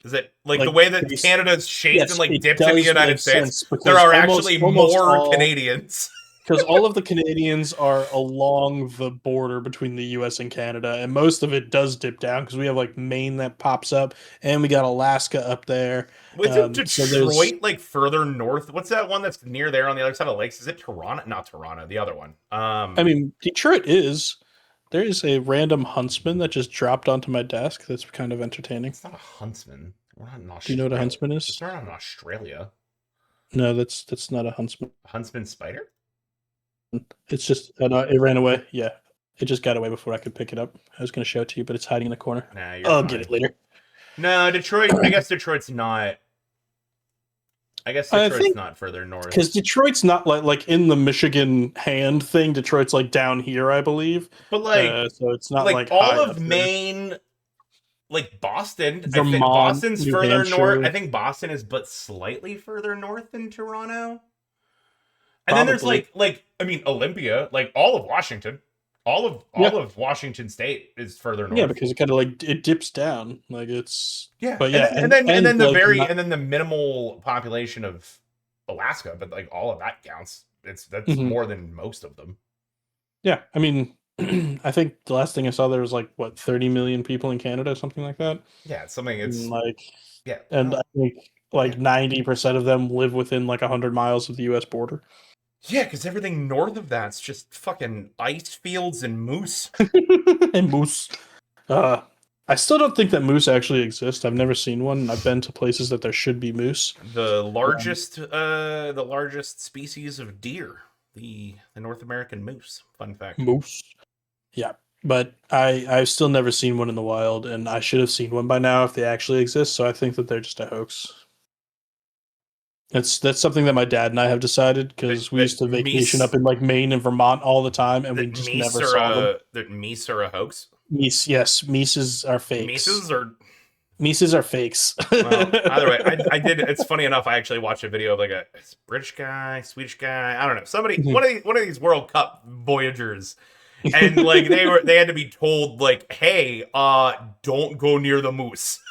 Is it like the like way that base. Canada's shaped and Yes, like it dipped in the does United make States? sense There because are almost actually almost more all Canadians. because all of the Canadians are along the border between the U.S. and Canada, and most of it does dip down because we have like Maine that pops up, and we got Alaska up there. Isn't So there's, Detroit like further north? What's that one that's near there on the other side of the lakes? Is it Toronto? Not Toronto, the other one. I mean, Detroit is. There is a random huntsman that just dropped onto my desk. That's kind of entertaining. It's not a huntsman. We're not in Do you know what a Australia. huntsman It's is? not in Australia. No, that's not a huntsman. Huntsman spider? It's just it ran away. Yeah, it just got away before I could pick it up. I was going to show it to you, but it's hiding in the corner. Nah, you're I'll get it fine. later. No, Detroit. I guess Detroit's not. I guess I Detroit's think not further north. because Detroit's not like in the Michigan hand thing. Detroit's like down here, I believe. But So it's not like like all high of up there. Maine, like Boston, I think Vermont, Boston's New further north. I Hampshire, think Boston is but slightly further north than Toronto. And then there's probably. I mean Olympia, like all of Washington. Yeah, All of Washington state is further yeah, north. because it kind of like it dips down. Like it's, Yeah. but yeah, And and then like not. the minimal population of Alaska, but like all of that counts. That's Mhm. more than most of them. Yeah, I mean, I think the last thing I saw there was like what 30 million people in Canada, something like that. Yeah, it's something And it's like, yeah, and I think yeah. like 90% of them live within like 100 miles of the U.S. border. Yeah, because everything north of that's just fucking ice fields and moose. And moose. Uh, I still don't think that moose actually exist. I've never seen one. I've been to places that there should be moose. The largest species of deer, the North American moose. Fun fact. Moose. Yeah, but I've still never seen one in the wild, and I should have seen one by now if they actually exist. So I think that they're just a hoax. That's something that my dad and I have decided because we used to vacation up in like Maine and Vermont all the time, and we just never saw them. That meese are a hoax. Meese, yes, Mises are fakes. Mises are Mises are fakes. well, either way, I did. It's funny enough. I actually watched a video of like a British guy, Swedish guy. I don't know. Somebody, one of these World Cup voyagers, and like they had to be told like, hey, don't go near the moose.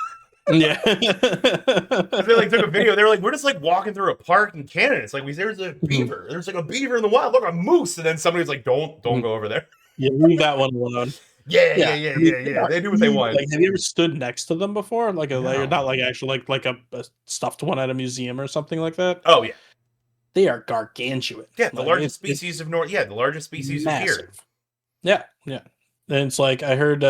Yeah. They like took a video. They were like, we're just like walking through a park in Canada. It's like there's a beaver. There's like a beaver in the wild. Look, a moose. And then somebody's like, don't go over there. Yeah, leave that one alone. Yeah, I mean, Yeah. They do what they huge. want. Like, have you ever stood next to them before? Like No. not like actually like a stuffed one at a museum or something like that. Oh yeah. They are gargantuan. Yeah, the Like largest it's species of North. Yeah, the largest species of deer. massive. Yeah, yeah. And it's like I heard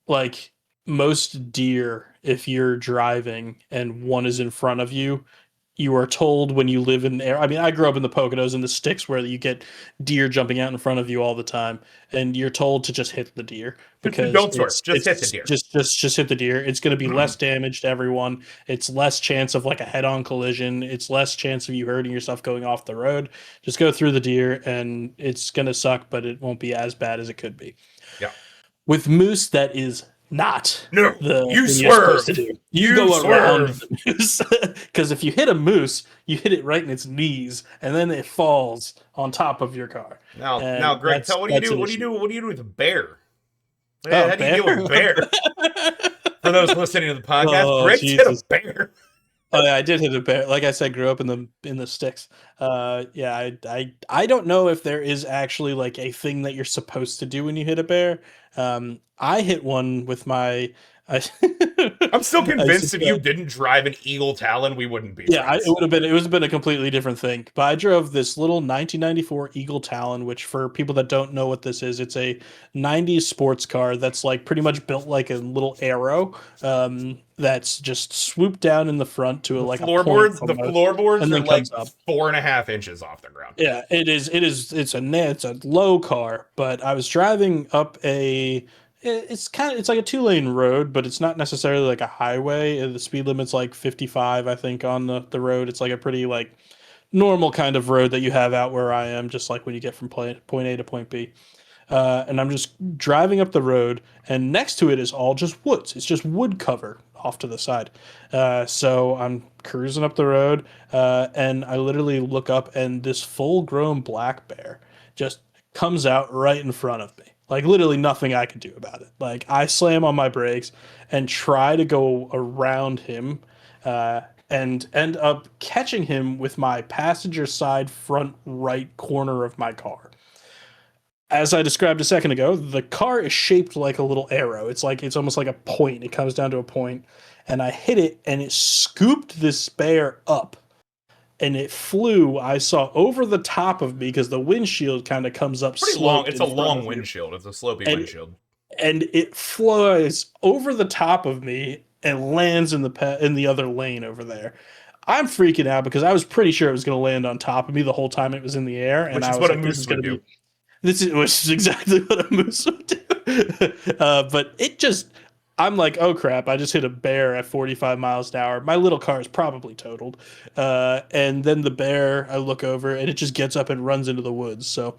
like most deer, if you're driving and one is in front of you, you are told when you live in there. I mean, I grew up in the Poconos and the sticks where you get deer jumping out in front of you all the time, and you're told to just hit the deer because Don't swerve. Just hit the deer. just hit the deer. It's going to be less damage to everyone. It's less chance of like a head-on collision. It's less chance of you hurting yourself going off the road. Just go through the deer, and it's going to suck, but it won't be as bad as it could be. Yeah. With moose, that is not No, the you thing you're supposed to swerve. do. You go around the moose because if you hit a moose, you hit it right in its knees, and then it falls on top of your car. Now, And Greg, tell what do you that's do? an What do you issue. do? What do you do with a bear? Yeah, how do you deal with bear? For those listening to the podcast, Oh Briggs hit a Jesus! bear. Oh yeah, I did hit a bear. Like I said, grew up in the sticks. Yeah, I don't know if there is actually like a thing that you're supposed to do when you hit a bear. I hit one with my. I, I'm still I used to convinced if you didn't drive an Eagle Talon, we wouldn't be yeah, friends. it would have been a completely different thing. But I drove this little 1994 Eagle Talon, which for people that don't know what this is, it's a 90s sports car that's like pretty much built like a little arrow. That's just swooped down in the front to The like a point the almost, floorboards and are then comes like up. 4.5 inches off the ground. Yeah, it is. It is. It's a low car, but I was driving up a. It's like a 2 lane road, but it's not necessarily like a highway. The speed limit's like 55, I think, on the road. It's like a pretty like normal kind of road that you have out where I am, just like when you get from point A to point B. And I'm just driving up the road, and next to it is all just woods. It's just wood cover off to the side. So I'm cruising up the road, and I literally look up, and this full-grown black bear just comes out right in front of me. Like literally nothing I could do about it. Like I slam on my brakes and try to go around him, and end up catching him with my passenger side front right corner of my car. As I described a second ago, the car is shaped like a little arrow. It's almost like a point. It comes down to a point, and I hit it, and it scooped this bear up, and it flew. I saw over the top of me because the windshield kind of comes up Pretty long. sloped It's in a front long of you, windshield. It's a slopey and windshield. it flies over the top of me and lands in the other lane over there. I'm freaking out because I was pretty sure it was going to land on top of me the whole time it was in the air, and Which I is was what a like, "This is moose going would to do. be which is exactly what a moose would do." But it just, I'm like, oh crap! I just hit a bear at 45 miles an hour. My little car is probably totaled. And then the bear, I look over, and it just gets up and runs into the woods. So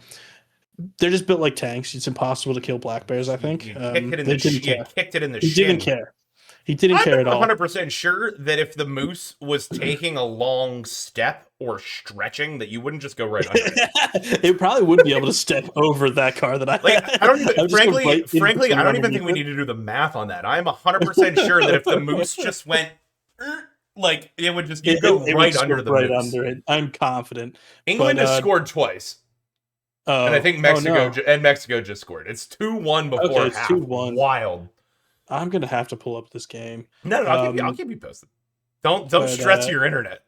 they're just built like tanks. It's impossible to kill black bears. I think You kicked it in they the didn't you care. kicked it in the He didn't shin. care. He didn't I'm care at not all. 100% sure that if the moose was taking a long step or stretching, that you wouldn't just go right under it. It probably would be able to step over that car that I Like, had. I don't even, I would just go right in frankly, I between don't even think underneath we it. need to do the math on that. I'm 100% sure that if the moose just went, like, it would just, you'd go It would right under scoop the right moose. under it. I'm confident. England But has scored twice. And I think oh no. Mexico just scored. It's 2-1 Okay, before it's 2 half. 1. Wild. I'm gonna have to pull up this game. No, I'll keep you posted. Don't But stress your internet.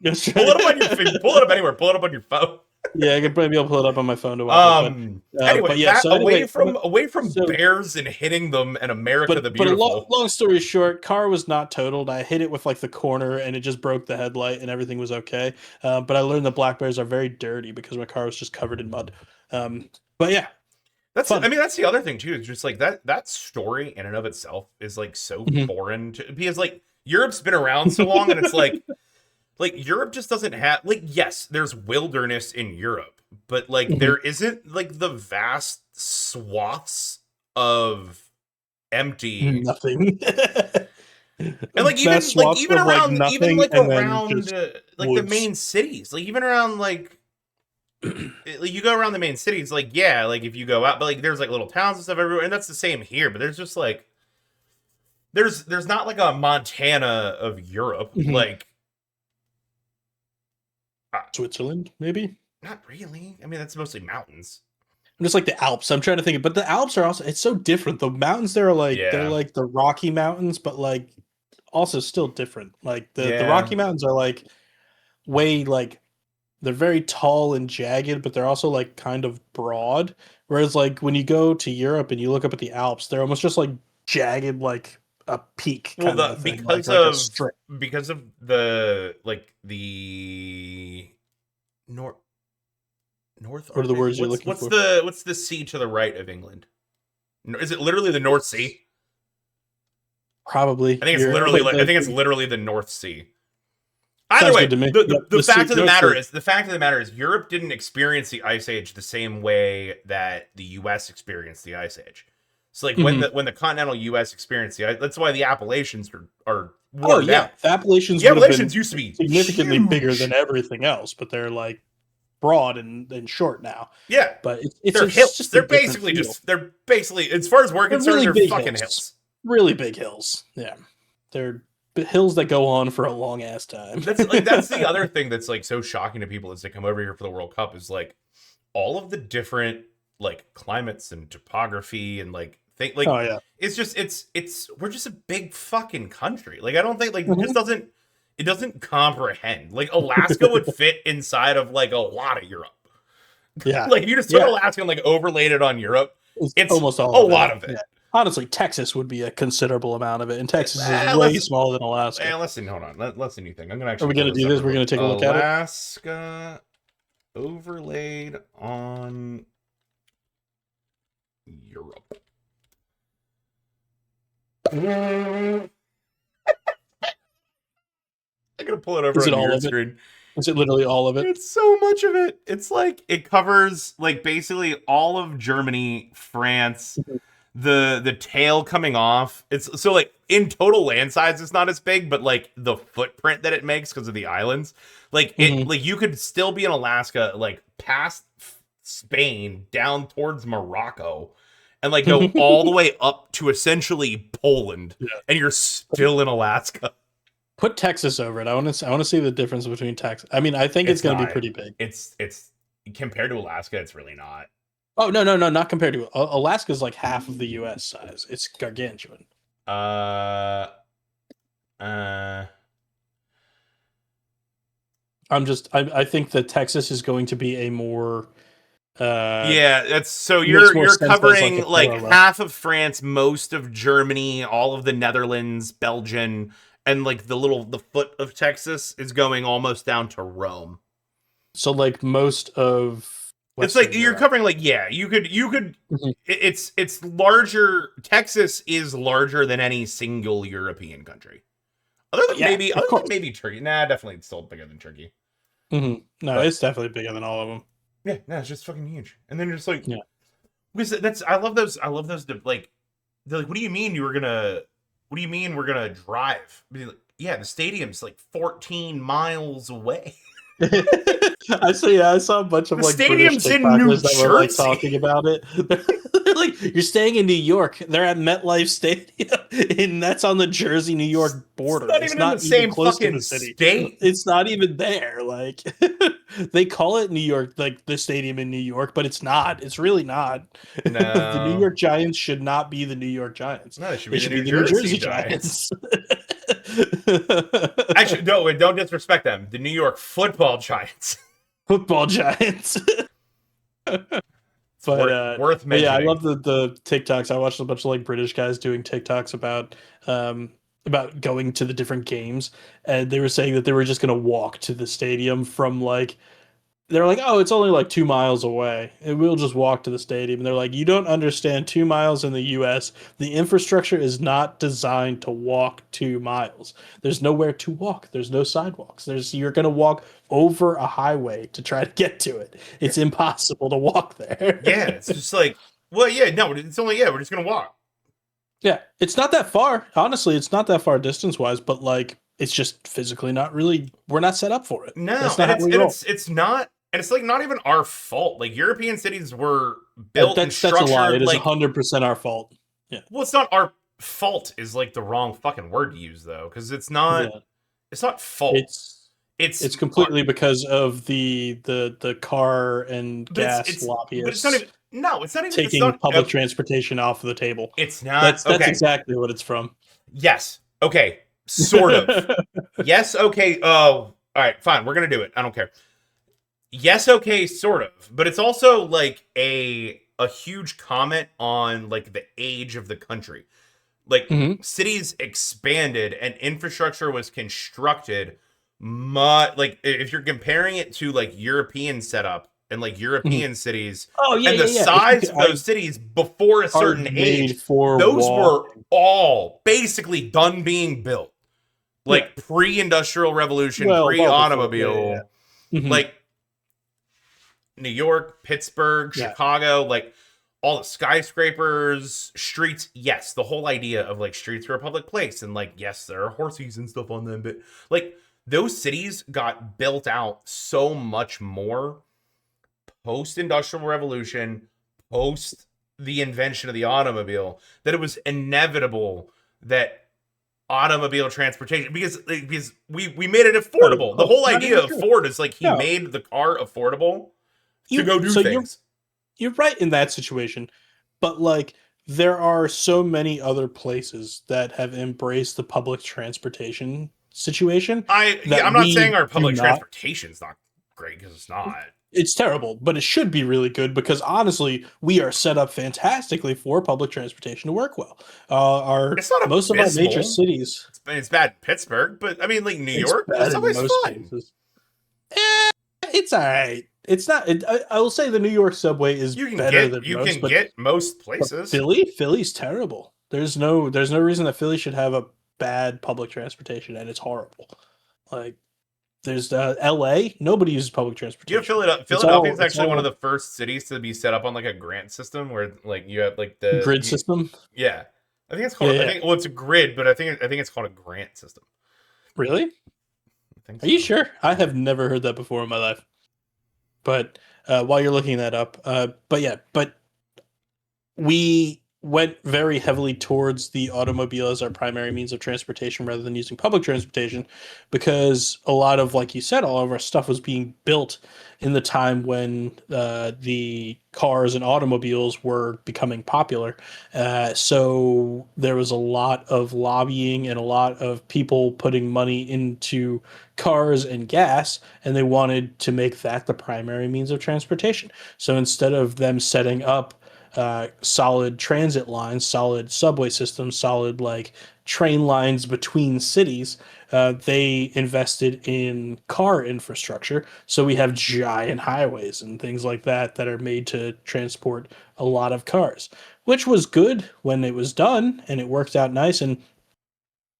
just Pull it up on your pull it up anywhere. Pull it up on your phone. yeah, I could probably be able to pull it up on my phone to watch it. Anyway, But yeah. that So anyway, away from so bears and hitting them and America the but a Beautiful. long story short, car was not totaled. I hit it with like the corner, and it just broke the headlight, and everything was okay. But I learned that black bears are very dirty because my car was just covered in mud. But yeah, fun. That's the other thing too. It's just like that story in and of itself is like so Mhm. foreign to, because like Europe's been around so long, and it's like Europe just doesn't have, like, yes, there's wilderness in Europe, but like Mhm. there isn't like the vast swaths of empty. Nothing. And like Vast swaths of like even nothing, like and then around just like the woods. main cities, like even around like you go around the main cities, like yeah, like if you go out, but like there's like little towns and stuff everywhere, and that's the same here. But there's just like there's not like a Montana of Europe, Mhm. like Switzerland, maybe. not really. I mean, that's mostly mountains. Just like the Alps. I'm trying to think, but the Alps are also, it's so different. The mountains there are like they're Yeah, like the Rocky Mountains, but like also still different. Like the yeah. Rocky Mountains are like way like they're very tall and jagged, but they're also like kind of broad. Whereas like when you go to Europe and you look up at the Alps, they're almost just like jagged, like a peak Well, kind of the a thing, like a strip. because of the like the north North What are the Arctic. words you're looking for? What's the sea to the right of England? Is it literally the North Sea? Probably. I think it's literally the North Sea. Either Sounds way, good to me. the, Yep, the fact of the North matter Sea. is Europe didn't experience the Ice Age the same way that the US experienced the Ice Age. So like Mhm. when the continental US experienced that's why the Appalachians are Oh worn yeah, down. the Appalachians The would have been Appalachians used to be significantly bigger than huge. everything else, but they're like broad and short now. Yeah. But it's They're it's hills. just a different feel. They're basically, as far as we're They're concerned, really they're big fucking hills. hills. Really big hills. Yeah. They're hills that go on for a long ass time. That's the other thing that's like so shocking to people as they come over here for the World Cup is like all of the different like climates and topography and like Oh yeah. it's just it's we're just a big fucking country. Like I don't think like Mhm. it doesn't comprehend. Like Alaska would fit inside of like a lot of Europe. Yeah. Like if you just took Yeah. Alaska and like overlaid it on Europe, it's almost a all of lot it. of it. Yeah. Honestly, Texas would be a considerable amount of it, and Texas is way Let's smaller than Alaska. listen, hold on. Let's see anything. I'm gonna Are actually we pull going to this do up this? real We're quick. going to take a look at it. Alaska overlaid on Europe. I'm gonna pull it over Is it on all your of it? screen. Is it literally all of it? It's so much of it. It's like it covers like basically all of Germany, France, Mhm. the tail coming off. It's so like in total land size, it's not as big, but like the footprint that it makes because of the islands, like it Mhm. like you could still be in Alaska, like past Spain down towards Morocco, and like go all the way up to essentially Poland, Yeah. and you're still in Alaska. Put Texas over it. I want to see the difference between Texas. I mean, I think it's It's going to be not. pretty big. It's compared to Alaska, it's really not. Oh no, not compared to Alaska's like half of the U.S. size. It's gargantuan. Uh, uh, I think that Texas is going to be a more yeah, that's so makes more you're sense as like covering a like parallel. half of France, most of Germany, all of the Netherlands, Belgium, and like the foot of Texas is going almost down to Rome. So like most of It's like Western you're Europe. covering like yeah, you could Mhm. it's larger. Texas is larger than any single European country. Yeah, Other of than course. maybe Turkey. Nah, definitely it's still bigger than Turkey. No, But it's definitely bigger than all of them. yeah, no, it's just fucking huge. And then you're just like Yeah. because that's I love those like they're like, what do you mean what do you mean we're gonna drive? Like, yeah, the stadium's like 14 miles away. I saw a bunch of The like British stadium's in New TikTokers that were like Jersey. talking about it. They're like, you're staying in New York. They're at MetLife Stadium, and that's on the Jersey New York It's border. not It's even in the not even same close to fucking the city. state. It's not even there. Like they call it New York, like the stadium in New York, but it's not. It's really not. The New No. York Giants should not be the New York Giants. No, it should They be the should be New the New Jersey Jersey Giants. Giants. Actually, no, wait, don't disrespect them. The New York Football Giants. Football Giants. It's worth But yeah, I mentioning. love the TikToks. I watched a bunch of like British guys doing TikToks about going to the different games, and they were saying that they were just gonna walk to the stadium from like they're like, oh, it's only like 2 miles away, and we'll just walk to the stadium. And they're like, you don't understand. 2 miles in the U.S., the infrastructure is not designed to walk 2 miles. There's nowhere to walk. There's no sidewalks. You're gonna walk over a highway to try to get to it. It's impossible to walk there. Yeah, it's just like, well, yeah, no, it's only yeah, we're just gonna walk. Yeah, it's not that far. Honestly, it's not that far distance wise, but like it's just physically not really. We're not set up for it. No, That's not how we roll. it's not, and it's like not even our fault. Like European cities were built and That's a lie. structured It is like, 100% our fault. Yeah, well, it's not our fault is like the wrong fucking word to use though, because yeah. it's not fault. It's It's it's completely because of the car and but gas it's not lobbyists even no, it's taking not public transportation off the table. it's not That's okay. exactly what it's from. Yes. Okay. Sort of. Yes, okay. Oh, all right, fine. We're gonna do it. I don't care. Yes, okay, sort of. But it's also like a huge comment on like the age of the country. Like Hmm. cities expanded and infrastructure was constructed much like if you're comparing it to like European setup and like Hmm. European cities Oh yeah, and the yeah, yeah. If you size could, of those cities before a are certain age, made for those were walking. all basically done being built. Yeah. Like pre-industrial revolution, Well before. Yeah, yeah, pre-automobile, yeah. Hmm. like New York, Pittsburgh, Yeah. Chicago, like all the skyscrapers, streets. Yes, the whole idea of like streets are a public place, and like yes, there are horses and stuff on them, but like those cities got built out so much more post-industrial revolution, post the invention of the automobile, that it was inevitable that automobile transportation, because we made it affordable. The whole Not idea even of true. Ford is like he No, made the car affordable to go do so things. you're right in that situation, but like there are so many other places that have embraced the public transportation situation that I'm not saying we our do public not. transportation is not great, because it's not. It's terrible, but it should be really good because honestly, we are set up fantastically for public transportation to work well. Our It's not most of our major abysmal. cities, It's bad in Pittsburgh, but I mean, like New it's York, the bad in subway's most fine. places. Eh, it's all right. It's not. I will say the New York subway is better than You most, can get most but places. Philly's terrible. There's no reason that Philly should have a bad public transportation, and it's horrible. Like there's L.A. Nobody uses public You have transportation. Philadelphia is It's actually one of all the first cities to be set up on like a grant system where like you have like the grid system. yeah. I think it's Yeah, called. I yeah. think well, it's a grid, but I think it's called a grant system. Really? I think Are you so. sure? I have never heard that before in my life. But while you're looking that up, but we went very heavily towards the automobile as our primary means of transportation rather than using public transportation because a lot of, like you said, all of our stuff was being built in the time when the cars and automobiles were becoming popular. So there was a lot of lobbying and a lot of people putting money into cars and gas, and they wanted to make that the primary means of transportation. So instead of them setting up solid transit lines, solid subway systems, solid like train lines between cities. They invested in car infrastructure, so we have giant highways and things like that that are made to transport a lot of cars, which was good when it was done and it worked out nice. And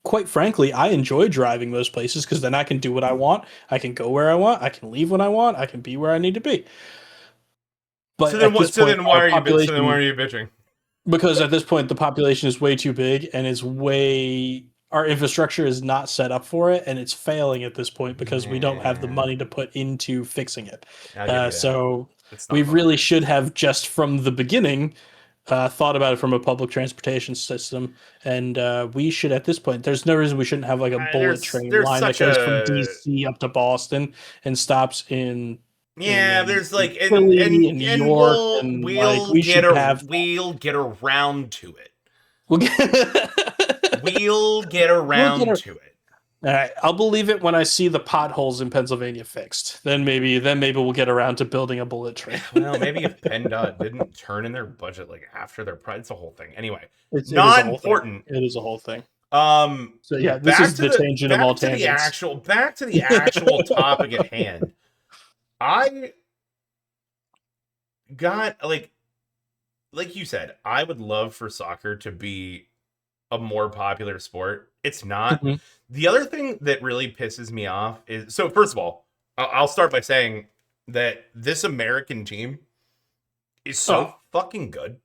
quite frankly, I enjoy driving those places because then I can do what I want. I can go where I want. I can leave when I want. I can be where I need to be. But So then at this what? So point, then our why are population, you bitching? because at this point the population is way too big and is way our infrastructure is not set up for it and it's failing at this point because we don't have the Yeah, money to put into fixing it. I'll give you that. So It's we not really broken. should have just from the beginning thought about it from a public transportation system, and we should at this point. There's no reason we shouldn't have like a bullet train There's line that such goes from a DC up to Boston and stops yeah. There's in like Philly and New and York, and like we should have that. we'll get around to it. We'll get, We'll get we'll get around her. to it. All right, I'll believe it when I see the potholes in Pennsylvania fixed. Then maybe we'll get around to building a bullet train. Well, maybe if PennDOT didn't turn in their budget like after their price, it's a whole thing. Anyway, It is a not whole thing. important. It is a whole thing. So yeah, this is the tangent of all tangents. Back to the actual topic at hand. I got like you said, I would love for soccer to be a more popular sport. It's not. Mhm. The other thing that really pisses me off is, so first of all, I'll start by saying that this American team is so Oh, fucking good.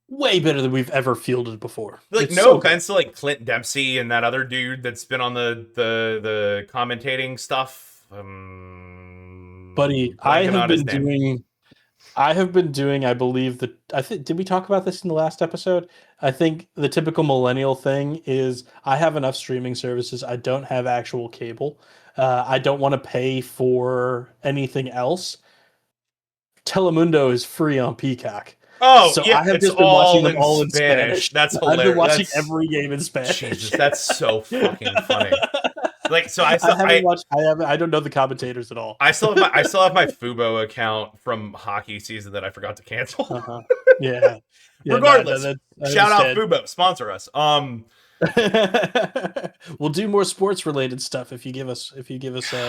way better than we've ever fielded before. Like It's no so good. offense to like Clint Dempsey and that other dude that's been on the commentating stuff. Buddy, Blanking on his name. I have been doing, I believe that I think did we talk about this in the last episode? I think the typical millennial thing is I have enough streaming services. I don't have actual cable. I don't want to pay for anything else. Telemundo is free on Peacock. Oh So yeah, I have it's just been watching all them in all in Spanish. Spanish. That's I've been hilarious. watching That's every game in Jesus. Spanish. That's so fucking funny. Like so, I don't know the commentators at all. I still have my Fubo account from hockey season that I forgot to cancel. Uh-huh. Yeah. Yeah, no, Regardless, I shout out understand. Fubo, sponsor us. We'll do more sports related stuff if you give us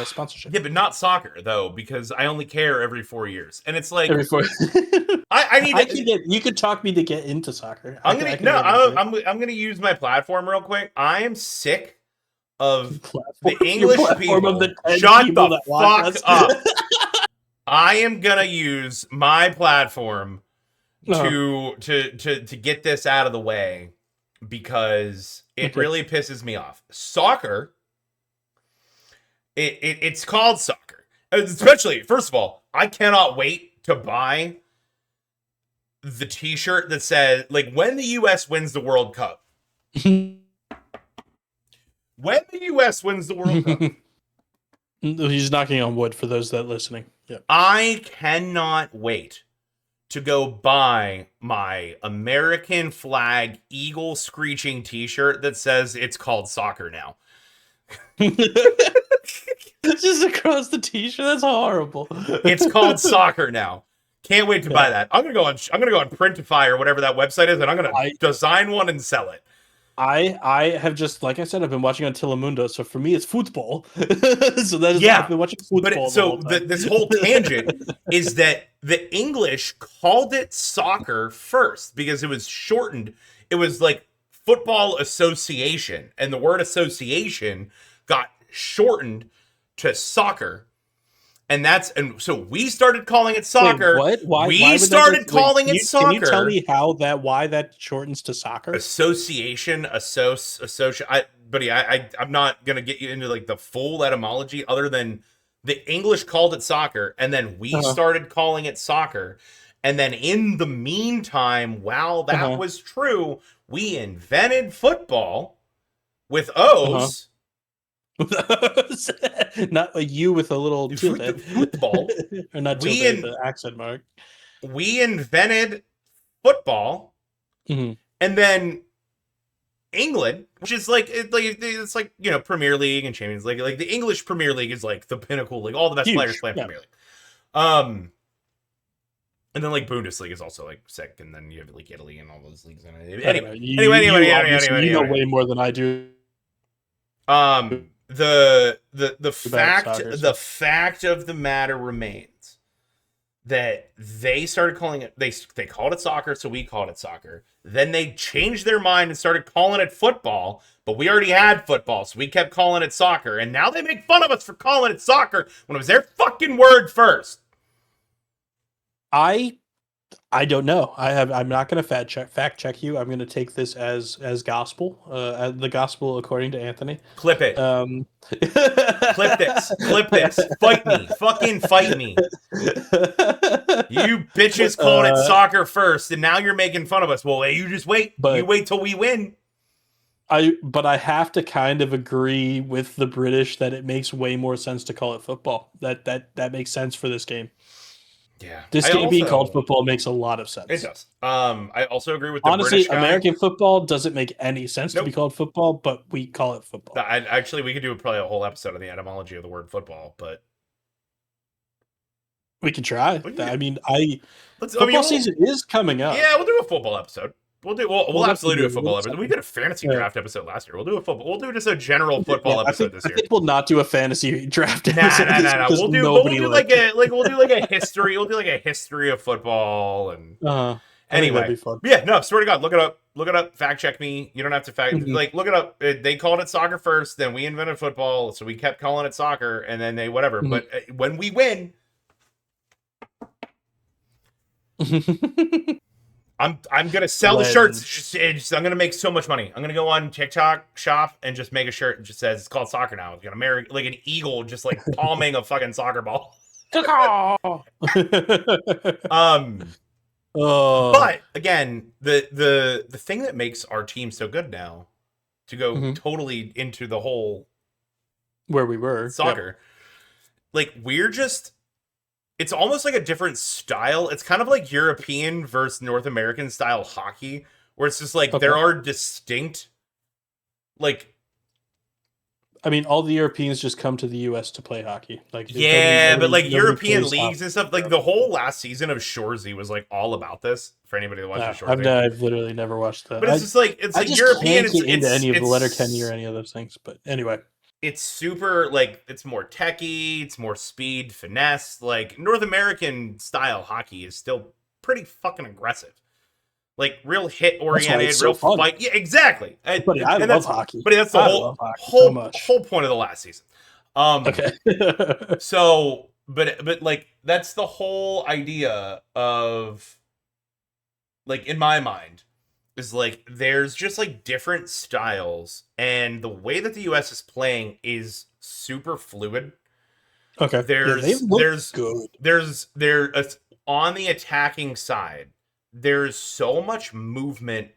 sponsorship. Yeah, but not soccer though, because I only care every 4 years, and it's like Every four. I need. I can get. You could talk me to get into soccer. I'm I gonna can no. get into it. I'm gonna use my platform real quick. I am sick of the Your English platform people. of the 10 Shut people the that watch fuck us. up. I am gonna use my platform Uh-huh. to get this out of the way because it Okay. really pisses me off. Soccer, it's called soccer. Especially, first of all, I cannot wait to buy the t-shirt that said, like, when the US wins the World Cup. When the US wins the World Cup. He's knocking on wood for those that are listening. Yeah. I cannot wait to go buy my American flag eagle screeching t-shirt that says it's called soccer now. Just across the t-shirt. That's horrible. It's called soccer now. Can't wait to buy that. I'm gonna go on Printify or whatever that website is, and I'm gonna design one and sell it. I have just, like I said, I've been watching on Telemundo, so for me it's football. So that is I've been watching football. This whole tangent is that the English called it soccer first because it was shortened. It was like Football Association, and the word association got shortened to soccer. And so we started calling it soccer. Wait, what? Why started calling it soccer. Can you tell me why that shortens to soccer? Association, buddy, I'm not gonna get you into like the full etymology other than the English called it soccer, and then we started calling it soccer. And then in the meantime, while that was true, we invented football with O's. Not a U with a little football, or not the accent mark. We invented football, and then England, which is like it's like, you know, Premier League and Champions League. Like the English Premier League is like the pinnacle. Like all the best players play in Premier League. And then like Bundesliga is also like sick, and then you have like Italy and all those leagues. Anyway, you know way more than I do. The fact of the matter remains that they started calling it, they called it soccer, so we called it soccer. Then they changed their mind and started calling it football, but we already had football, so we kept calling it soccer. And now they make fun of us for calling it soccer when it was their fucking word first. I don't know. I'm not going to fact check you. I'm going to take this as gospel, the gospel according to Anthony. Clip it. Clip this. Fight me. Fucking fight me. You bitches called it soccer first, and now you're making fun of us. Well, you just wait. You wait till we win. But I have to kind of agree with the British that it makes way more sense to call it football. That makes sense for this game. Yeah, this game being called football makes a lot of sense. It does. I also agree with the honestly, British guy. American football doesn't make any sense to be called football, but we call it football. Actually, we could do probably a whole episode on the etymology of the word football, but we can try. I mean, football season is coming up. Yeah, we'll do a football episode. We'll absolutely do a football episode. We did a fantasy draft episode last year. We'll do a football. We'll do just a general football episode this year. I think we'll not do a fantasy draft episode. No. We'll do like a history. We'll do like a history of football and anyway. Yeah, no, swear to God, look it up. Look it up. Fact check me. You don't have to fact look it up. They called it soccer first, then we invented football, so we kept calling it soccer, and then they whatever. But when we win. I'm gonna sell the shirts. I'm gonna make so much money. I'm gonna go on TikTok shop and just make a shirt that just says it's called soccer now. It's gonna marry like an eagle, just like palming a fucking soccer ball. But again, the thing that makes our team so good now, to go totally into the whole where we were soccer, like we're just. It's almost like a different style. It's kind of like European versus North American style hockey, where it's just like there are distinct, like. I mean, all the Europeans just come to the U.S. to play hockey. Like, but like European leagues and stuff. Like the whole last season of Shoresy was like all about this. For anybody that watches Shoresy, I've literally never watched that. But it's just like it's like European. Can't get into any of the Letterkenny or any of those things. But anyway. It's super, like, it's more techy, it's more speed, finesse. Like, North American style hockey is still pretty fucking aggressive. Like, real hit-oriented, real fight. Yeah, exactly. I love hockey. But that's the whole point of the last season. Okay. So, but, like, that's the whole idea of, like, in my mind, is like there's just like different styles, and the way that the US is playing is super fluid. Okay. There's on the attacking side, there's so much movement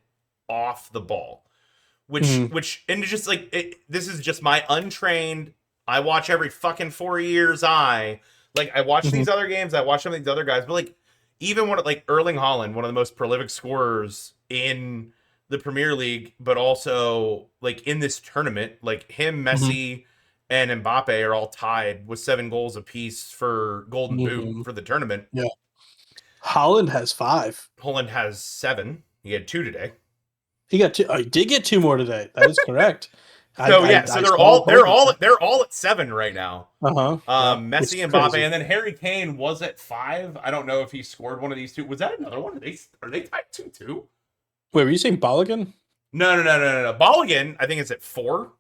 off the ball, and it's just like this is just my untrained. I watch every fucking 4 years. I watch these other games. I watch some of these other guys, but like even one like Erling Haaland, one of the most prolific scorers in the Premier League, but also like in this tournament, like him, Messi, and Mbappe are all tied with 7 goals apiece for Golden Boot for the tournament. Yeah. Haaland has 5. Haaland has 7. He had 2 today. He got 2. Oh, he did get 2 more today. That is correct. So they're all at 7 right now. Messi, Mbappe, and then Harry Kane was at 5. I don't know if he scored one of these 2. Was that another one? Are they tied 2-2? Wait, were you saying Balogun? No. Balogun, I think it's at 4.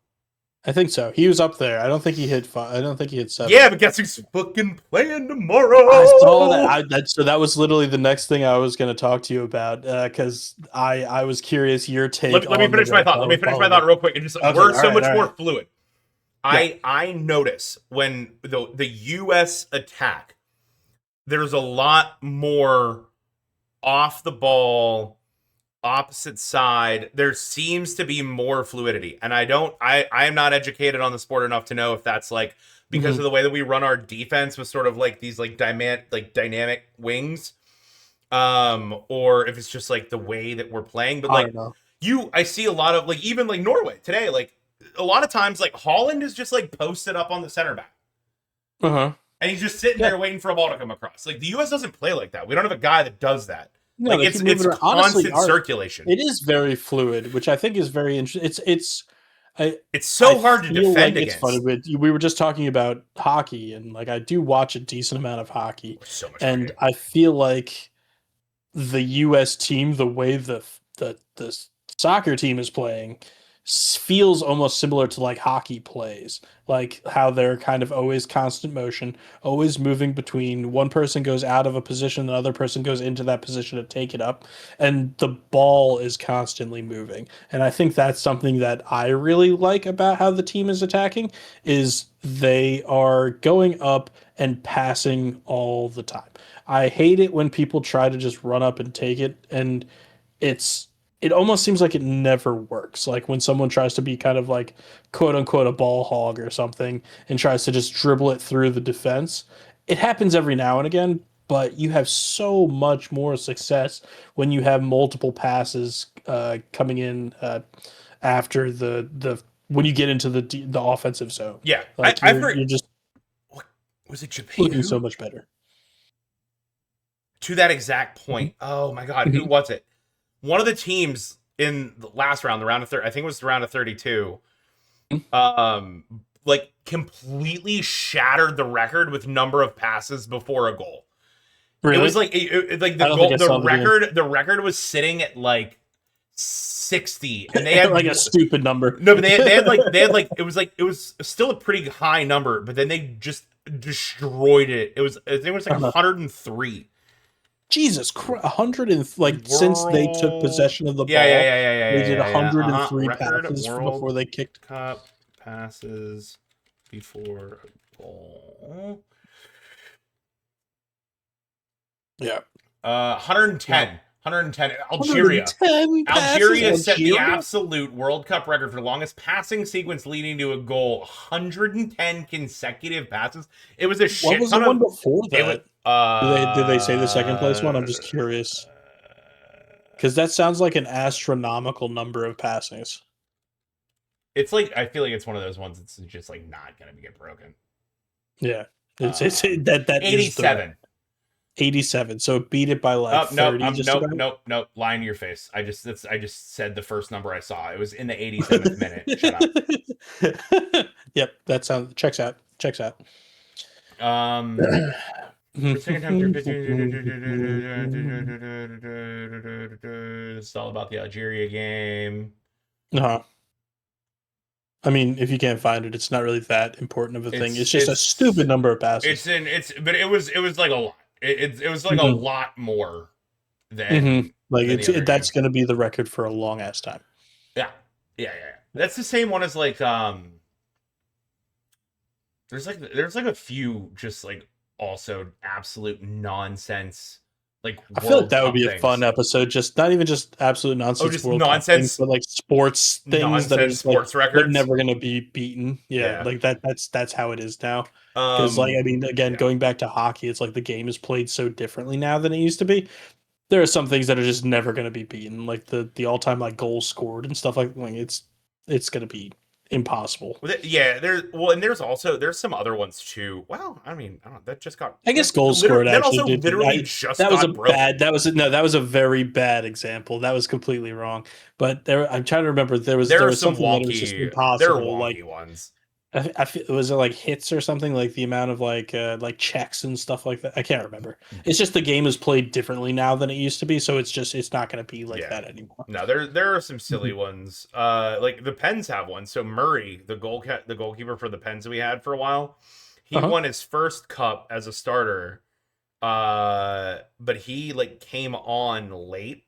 I think so. He was up there. I don't think he hit 5. I don't think he hit 7. Yeah, but guess who's fucking playing tomorrow? I saw that. So that was literally the next thing I was going to talk to you about because I was curious your take. Let me finish my thought. Let me finish my thought real quick. And just we're so much more fluid. Yeah. I notice when the U.S. attack, there's a lot more off the ball, opposite side. There seems to be more fluidity, and I am not educated on the sport enough to know if that's like because of the way that we run our defense with sort of like these like dynamic wings, or if it's just like the way that we're playing. But like I see a lot of like even like Norway today, like a lot of times like Holland is just like posted up on the center back, and he's just sitting there waiting for a ball to come across. Like the U.S. doesn't play like that. We don't have a guy that does that. No, like it's constant circulation. It is very fluid, which I think is very interesting. It's so hard to defend against. It's funny, but we were just talking about hockey, and like I do watch a decent amount of hockey, and I feel like the U.S. team, the way the soccer team is playing, feels almost similar to like hockey plays, like how they're kind of always constant motion, always moving between one person goes out of a position, the other person goes into that position to take it up, and the ball is constantly moving. And I think that's something that I really like about how the team is attacking is they are going up and passing all the time. I hate it when people try to just run up and take it, and it almost seems like it never works. Like when someone tries to be kind of like quote unquote a ball hog or something and tries to just dribble it through the defense. It happens every now and again, but you have so much more success when you have multiple passes coming in after when you get into the offensive zone. Yeah, like you're just was it Japan looking so much better. To that exact point. Oh my God, who was it? One of the teams in the last round, the round of 30, I think it was the round of 32, like completely shattered the record with number of passes before a goal. Really? It was like the record was sitting at like 60, and they had like a stupid number. No, but they had it was still a pretty high number, but then they just destroyed it. I think it was like 103. Jesus Christ, 100 and since they took possession of the ball, they did 103 passes before they kicked. Cup passes before a goal. Yeah. 110. Yeah. 110. Algeria. 110 Algeria set the absolute World Cup record for longest passing sequence leading to a goal. 110 consecutive passes. It was a shit ton. What was the one before that? Did they say the second place one? I'm just curious. Because that sounds like an astronomical number of passings. It's like, I feel like it's one of those ones that's just like not going to get broken. Yeah. It's that 87. 87. So beat it by like 30. Nope. Lying to your face. I just said the first number I saw. It was in the 87th minute. Shut up. Yep. That sounds checks out. For second time through 15. It's all about the Algeria game. I mean, if you can't find it, it's not really that important of a thing. It's just a stupid number of passes. But it was like a lot. It was like a lot more than that's going to be the record for a long ass time. Yeah. That's the same one as like there's like a few just like also absolute nonsense, like I feel like World that would Cup be a fun things. episode. Just not even just absolute Oh, nonsense just World Cup things, nonsense, but like sports things that are nonsense just like sports they're records. never gonna be beaten. Yeah, Yeah. like that's how it is now. Because like I mean, again, Yeah. going back to hockey, it's like the game is played so differently now than it used to be. There are some things that are just never gonna be beaten, like the all time like goals scored and stuff like it's gonna be impossible. Yeah, there's some other ones too. Well, I mean, I don't know, that just got I guess goals scored that actually also did. literally just That was a got broken. bad. That was no. That was a very bad example. That was completely wrong. But there, I'm trying to remember. There There are was some something that was just wonky, there are impossible. Like wonky ones. was it like hits or something? Like the amount of like checks and stuff like that. I can't remember. It's just the game is played differently now than it used to be. So it's not going to be like Yeah. that anymore. No, there are some silly Mhm. ones. Like the Pens have one. So Murray, the goalkeeper for the Pens we had for a while, he Uh-huh. won his first cup as a starter. But he like came on late,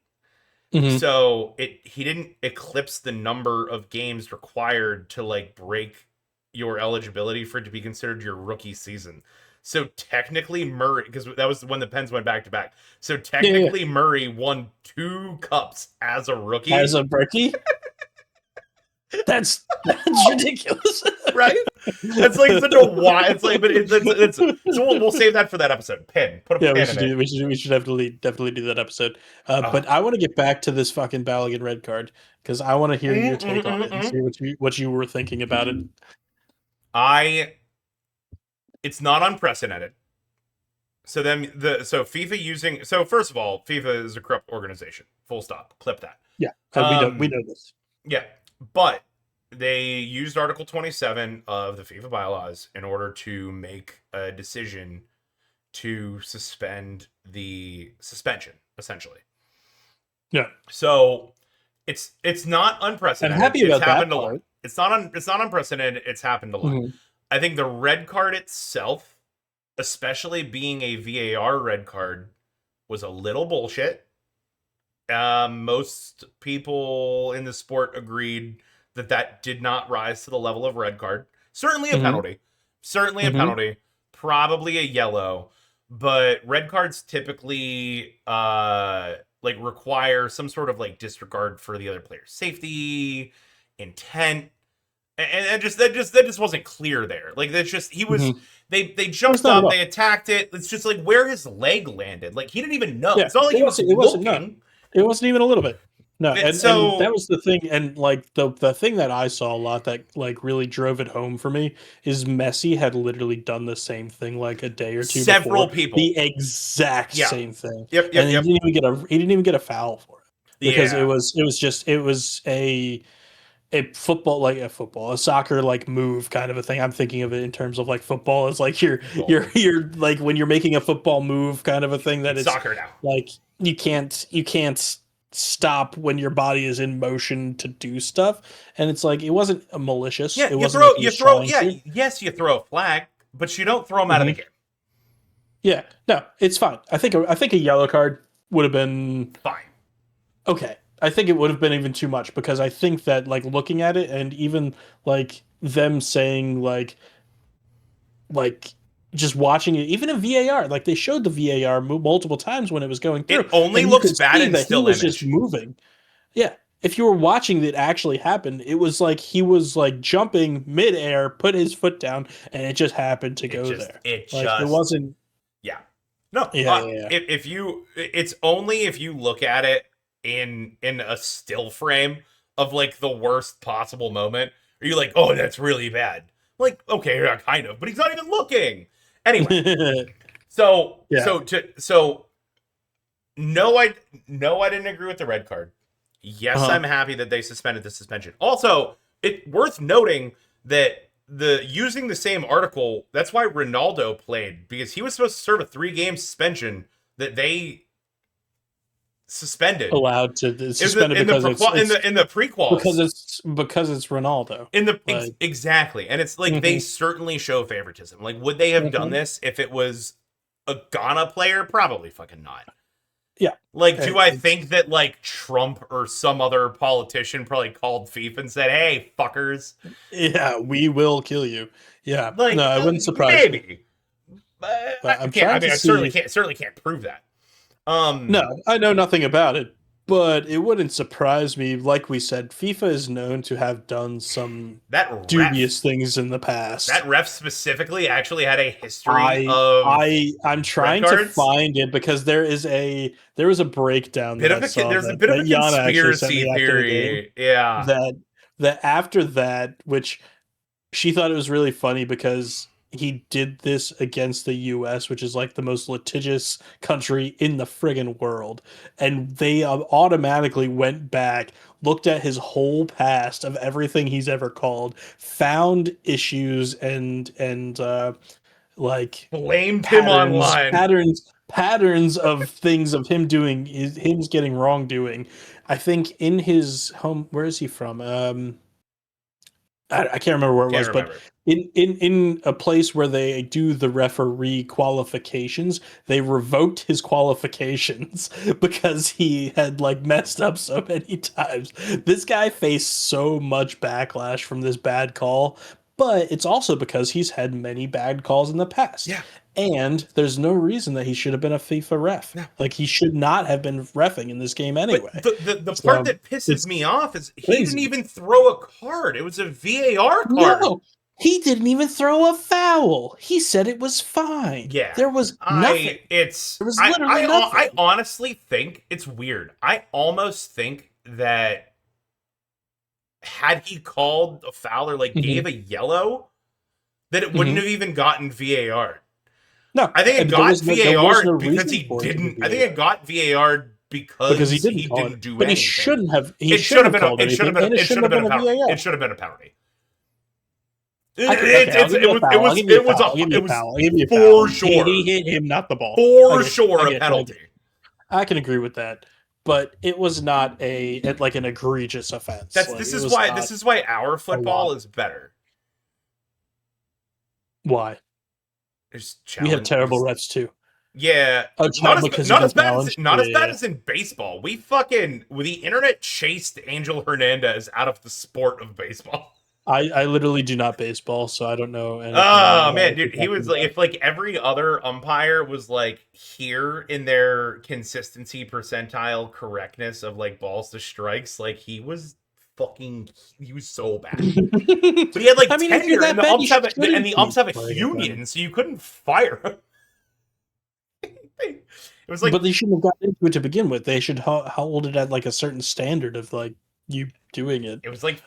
Hmm. so he didn't eclipse the number of games required to like break your eligibility for it to be considered your rookie season. So technically Murray, because that was when the Pens went back to back. So Yeah, yeah. technically Murray won 2 cups as a As rookie, a rookie, that's ridiculous. right? It's like such a why. It's like, but it's so we'll save that for that episode. Put a Yeah, we pin should in do. it. We should definitely do that episode. Uh, But I want to get back to this fucking Balogun red card because I want to hear your mm, take mm, on mm, it and mm. see what you were thinking about it. I it's not unprecedented. So then FIFA using, so first of all, FIFA is a corrupt organization. Full stop. Clip that. Yeah, we Um know this. yeah, but they used Article 27 of the FIFA bylaws in order to make a decision to suspend the suspension, essentially. Yeah, So it's not I'm unprecedented. happy It's about that happened a lot. part. It's not unprecedented. It's happened a lot. Mhm. I think the red card itself, especially being a VAR red card, was a little bullshit. Most people in the sport agreed that that did not rise to the level of red card. Certainly a Mhm. penalty. Certainly a Mhm. penalty. Probably a yellow. But red cards typically like require some sort of like disregard for the other player's safety, intent, and just that just wasn't clear there. Like that's just he was Mhm. they It's jumped not at up, all. they attacked it. It's just like where his leg landed. Like he didn't even know. Yeah, It's not like he was it wasn't no, looking. it wasn't even a little bit. No, It's and that so was the thing, and like the thing that I saw a lot that like really drove it home for me is Messi had literally done the same thing like a day or two several before, people. the exact Yeah. same thing, Yep. and he didn't even get a foul for it because Yeah. it was a soccer like move kind of a thing. I'm thinking of it in terms of like football is like Well, you're like when you're making a football move kind of a thing that it's it's soccer now. like you can't stop when your body is in motion to do stuff, and it's like it wasn't malicious. Yeah, It wasn't like he you was throw trying yeah, to. yes, you throw a flag, but you don't throw them out of the Mhm. game. Yeah, no, it's fine. I think a yellow card would have been Fine. okay. I think it would have been even too much because I think that like looking at it and even like them saying like just watching it, even in VAR, like they showed the VAR multiple times when it was going It through, only and you looks could bad see in that he still was just image. moving. Yeah, if you were watching it actually happen, it was like he was like jumping midair, put his foot down, and it just happened to go there. It Like it just wasn't. yeah. No, Yeah, yeah, yeah. if you, it's only if you look at it in a still frame of like the worst possible moment, are you like, oh, that's really bad? Like, okay, yeah, kind of, but he's not even looking. Anyway, Yeah. so no, I didn't agree with the red card. Yes, Uh-huh. I'm happy that they suspended the suspension. Also, it worth noting that the using the same article, that's why Ronaldo played, because he was supposed to serve a 3-game suspension that they suspended Allowed to in the suspend it because it's in the prequels. because it's Ronaldo. In the Like, exactly, and it's like they mhm, certainly show favoritism. Like, would they have done mhm. this if it was a Ghana player? Probably fucking not. Yeah. Like, do I It's think that like Trump or some other politician probably called FIFA and said, "Hey, fuckers"? yeah, we will kill you. Yeah. Like, No, it wouldn't surprise me. maybe. But I I'm can't. I trying mean, to I see. certainly can't prove that. No, I know nothing about it, but it wouldn't surprise me. Like we said, FIFA is known to have done some that ref dubious things in the past. that ref specifically actually had a history I of I'm red trying to cards. find it because there was a breakdown that I saw There's a bit of that a Yana actually sent conspiracy me after the game theory. Yeah. that after that, which she thought it was really funny because he did this against the US, which is like the most litigious country in the friggin' world. And they automatically went back, looked at his whole past of everything he's ever called, found issues and like Blamed him online. patterns of things of him doing is him getting wrongdoing. I think in his home, where is he from? I can't remember where it Can't was, but remember. in a place where they do the referee qualifications, they revoked his qualifications because he had like messed up so many times. This guy faced so much backlash from this bad call, but it's also because he's had many bad calls in the past. Yeah. And there's no reason that he should have been a FIFA ref. No. Like he should not have been refing in this game But anyway. the part So that pisses me it's off is he didn't crazy. even throw a card. It was a VAR card. No, he didn't even throw a foul. He said it was fine. Yeah. There was nothing. There was literally I nothing. honestly think it's weird. I almost think that had he called a foul or like Hmm. gave a yellow, that it wouldn't Hmm. have even gotten VAR. No, I think it and got there was no VAR because reason he for it to be didn't. I think it VAR got VAR because he because didn't he call it. didn't do But he anything. shouldn't have. He It shouldn't should have have been. called anything, and it It should shouldn't have have been been a a penalty. It VAR. should have been a penalty. Okay, I'll give you a foul. I'll give you a foul. I'll give you It a was foul. I'll give you a foul. for He sure, hit him, not the ball. for Okay, sure a penalty. I can agree with that. But it was not like an egregious offense. Like it was not This is why our a football lot. is better. Why? There's We have challenge. terrible refs too. Yeah, Oh, because you get challenged. not Yeah, as bad yeah. as in baseball. The internet chased Angel Hernandez out of the sport of baseball. I literally do not baseball, so I don't know anything Oh about man, what you're dude, he talking was like about. if like every other umpire was like here in their consistency percentile correctness of like balls to strikes, like he was so bad. But he had like I mean, if you're tenure, and that bad, you the shouldn't umps be have a playing again. union, so you couldn't fire him. It was But like they shouldn't have gotten into it to begin with. They should hold it at like a certain standard of like you doing it.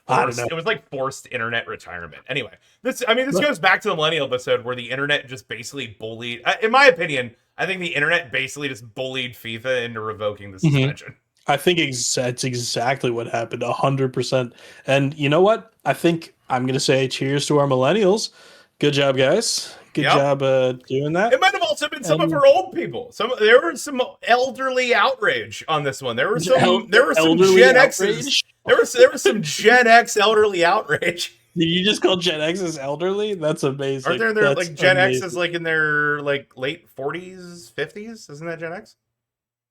I don't know. it was like forced internet retirement. Anyway, this But goes back to the millennial episode where the internet just basically bullied. In my opinion, I think the internet basically just bullied FIFA into revoking the mhm. suspension. I think that's exactly what happened, 100%. And you know what? I think I'm gonna say cheers to our millennials. Good job, guys. Good Yep. job doing It that. might have also been some of And our old people. There was some elderly outrage on this one. There were some elderly Gen X's. outrage. There was some Gen X elderly outrage. Did you just call Gen X as elderly? That's Aren't amazing. there That's like Gen X is amazing. like in their like late 40s, 50s? Isn't that Gen X?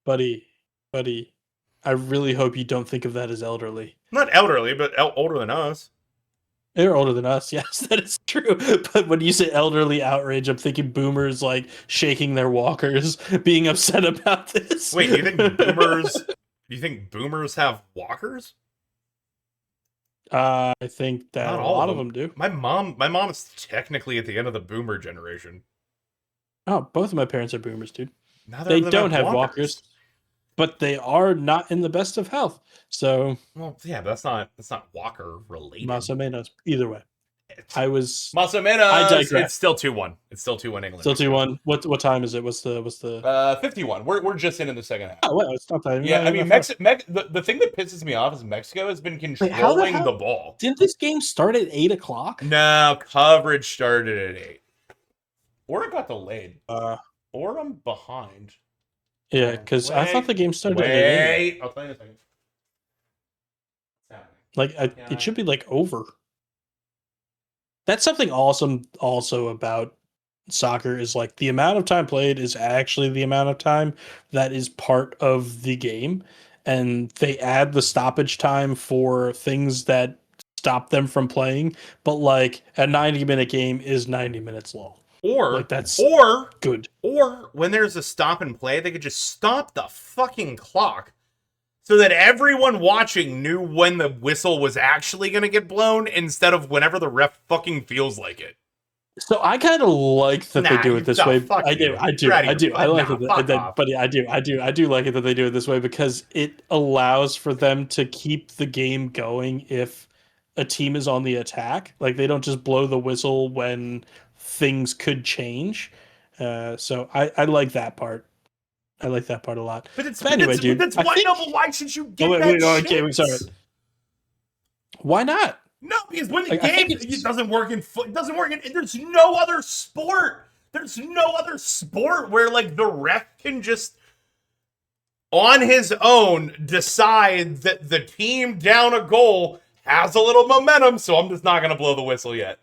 Buddy, buddy, I really hope you don't think of that as elderly. Not elderly, but older than us. They're older than us, yes, that is true. But when you say elderly outrage, I'm thinking boomers like shaking their walkers, being upset about this. Wait, do you think boomers have walkers? I think that Not a all of lot of them. them do. My mom is technically at the end of the boomer generation. Oh, both of my parents are boomers, dude. Neither They of them don't have have walkers. walkers, but they are not in the best of health. So, Well, yeah, but that's not walker related. más o menos. Either way, It's, I was. Más o I menos, digress. it's still 2-1. It's still 2-1 England Still right two now. one. What time is it? What's the? 51. We're just in the second half. Oh well, it's not that. Yeah, Not I even mean, that far. the thing that pisses me off is Mexico has been Wait, how the controlling the hell ball. did this game start at 8 o'clock? No, coverage started at 8. Or it got delayed. Uh, Or I'm behind. yeah, because I thought the game started at 8 a.m. I'll tell you in a second. What's happening? Like, it should be like over. That's something awesome also about soccer is like the amount of time played is actually the amount of time that is part of the game. And they add the stoppage time for things that stop them from playing. But like a 90-minute game is 90 minutes long. Or Like that's or good. or when there's a stop and play, they could just stop the fucking clock so that everyone watching knew when the whistle was actually going to get blown instead of whenever the ref fucking feels like it. So I kind of like that they Nah, do it this no, way. fuck I you. do, I You're do, out of I your do. I like nah, it, fuck off. but I do like it that they do it this way because it allows for them to keep the game going if a team is on the attack. Like they don't just blow the whistle when things could change. So I like that part. I like that part a lot. But it's But but anyway, that's but dude, that's I why think. no, but why should you Oh get wait, that wait, oh, shit? okay, sorry. Why not? No, because when the Like I game think it's it doesn't work in foot, it doesn't work in. There's no other sport. There's no other sport where like the ref can just on his own decide that the team down a goal has a little momentum, so I'm just not going to blow the whistle yet.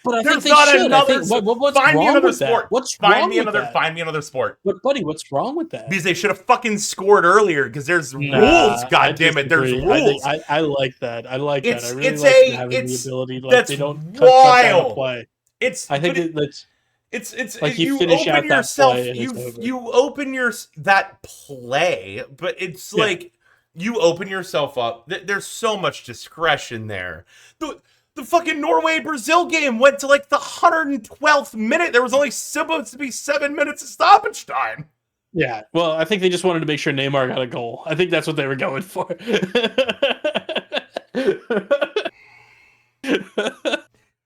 But I think There's they not should. I another. think what's Find me wrong another with that? sport. What's Find wrong me with another. that? Find me another sport. But buddy, what's wrong with that? Because they should have fucking scored earlier. Because there's rules. Nah, I God damn it. There's disagree. I think rules. I like that. I like that. I really It's like them a having the it's ability, like that's they don't shut down a wild. play. It's I think but that's it's like you you finish open out that yourself play and it's over. you open your that play, but it's Yeah. like you open yourself up. There's so much discretion there. The fucking Norway Brazil game went to like the 112th minute. There was only supposed to be 7 minutes of stoppage time. Yeah. Well, I think they just wanted to make sure Neymar got a goal. I think that's what they were going for.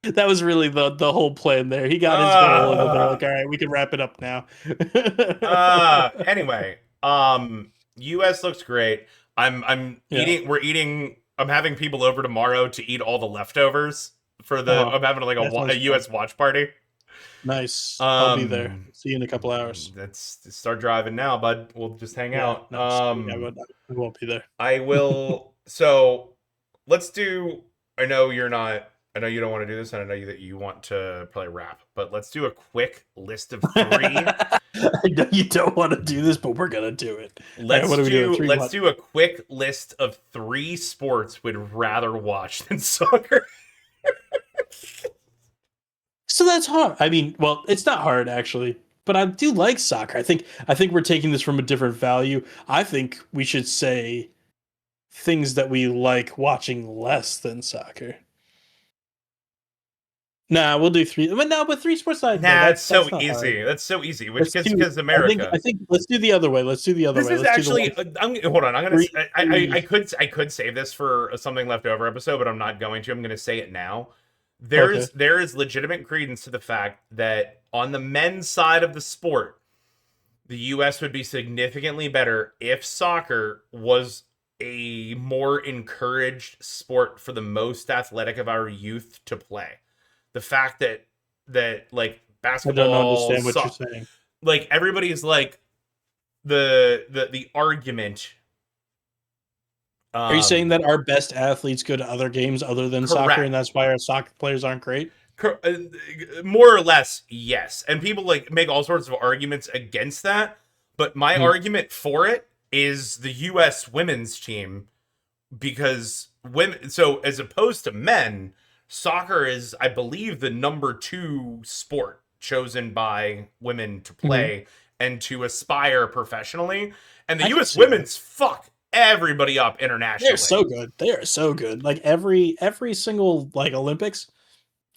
That was really the whole plan there. He got his goal, and then they're like, "All right, we can wrap it up now." Anyway, US looks great. I'm Yeah. eating we're eating I'm having people over tomorrow to eat all the leftovers for the I'm having like that sounds a US watch party. nice. I'll be there. See you in a couple hours. Let's start driving now, bud. We'll just hang out. No, I won't be there. I will so let's do I know you're not I know you don't want to do this, and I know that you want to probably wrap, but let's do a quick list of 3. I know you don't want to do this, but we're gonna do it. Let's what are we doing? 3 let's do a quick list of 3 sports we'd rather watch than soccer. So that's hard. I mean, well, it's not hard actually, but I do like soccer. I think we're taking this from a different value. I think we should say things that we like watching less than soccer. Nah, we'll do 3. But no, but 3 sports. That's so not easy. hard. That's so easy. Which because America. I think let's do the other way. Let's do the other way. This is actually. Hold on. I'm gonna. Three- I could save this for something left over episode, but I'm not going to. I'm gonna say it now. There is legitimate credence to the fact that on the men's side of the sport, the U.S. would be significantly better if soccer was a more encouraged sport for the most athletic of our youth to play. The fact that like basketball, I don't understand what you're saying. Like everybody's like the argument. Are you saying that our best athletes go to other games other than soccer, and that's why our soccer players aren't great? More or less, yes. And people like make all sorts of arguments against that, but my argument for it is the U.S. women's team, because women. So as opposed to men, soccer is, I believe, the number 2 sport chosen by women to play and to aspire professionally. And the U.S. women's fuck everybody up internationally. They're so good. They are so good. Like every single like Olympics.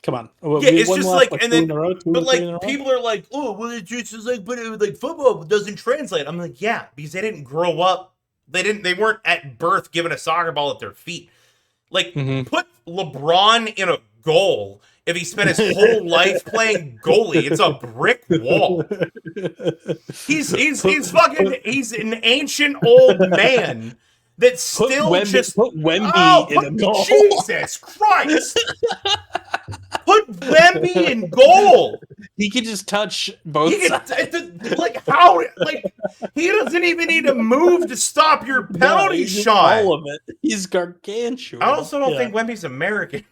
Come on. Yeah, it's just like and then, but like row? people are like, oh, well, it's just like, but it, like football doesn't translate. I'm like, yeah, because they didn't grow up. They weren't at birth given a soccer ball at their feet. Like, put LeBron in a goal. If he spent his whole life playing goalie, it's a brick wall. He's an ancient old man that still put Wemby in a goal. Jesus Christ! Put Wemby in goal. He can just touch both sides. Like how? Like he doesn't even need to move to stop your penalty shot. All of it. He's gargantuan. I also don't think Wemby's American.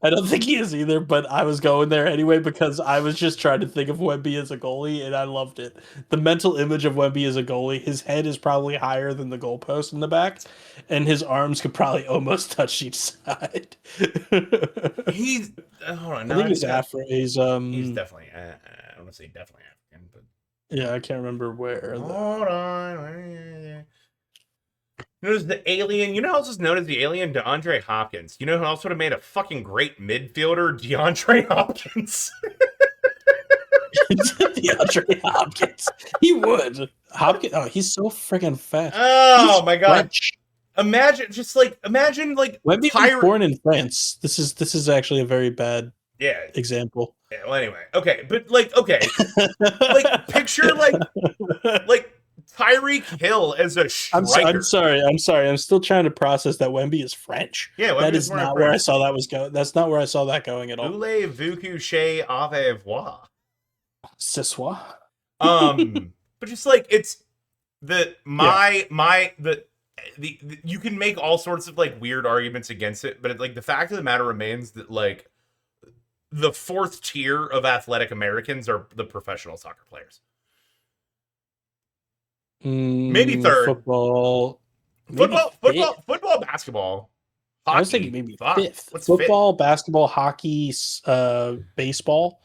I don't think he is either, but I was going there anyway because I was just trying to think of Wemby as a goalie, and I loved it. The mental image of Wemby as a goalie, his head is probably higher than the goalpost in the back, and his arms could probably almost touch each side. I He's hold on. Now think I he's just got. Afro. He's He's definitely. I don't want to say definitely African, but yeah, I can't remember where though. hold on. There's the alien. You know who else is known as the alien? DeAndre Hopkins. You know who else would have made a fucking great midfielder? DeAndre Hopkins. DeAndre Hopkins. He would. Hopkins. Oh, he's so freaking fast. Oh He's my god. French. Imagine like Wemby was Tyre. born in France. This is actually a very bad Yeah. example. Yeah. Well, anyway. Okay, but like like picture like Tyreek Hill as a striker. I'm sorry. I'm still trying to process that Wemby is French. Yeah, that is not where I saw that was going. That's not where I saw that going at all. Voulez-vous chez avez-voir? Ce soir. But just like it's the you can make all sorts of like weird arguments against it, but like the fact of the matter remains that like the fourth tier of athletic Americans are the professional soccer players. Maybe third. Football, basketball. Hockey. I was thinking maybe fifth. What's football, fifth? basketball, hockey, baseball.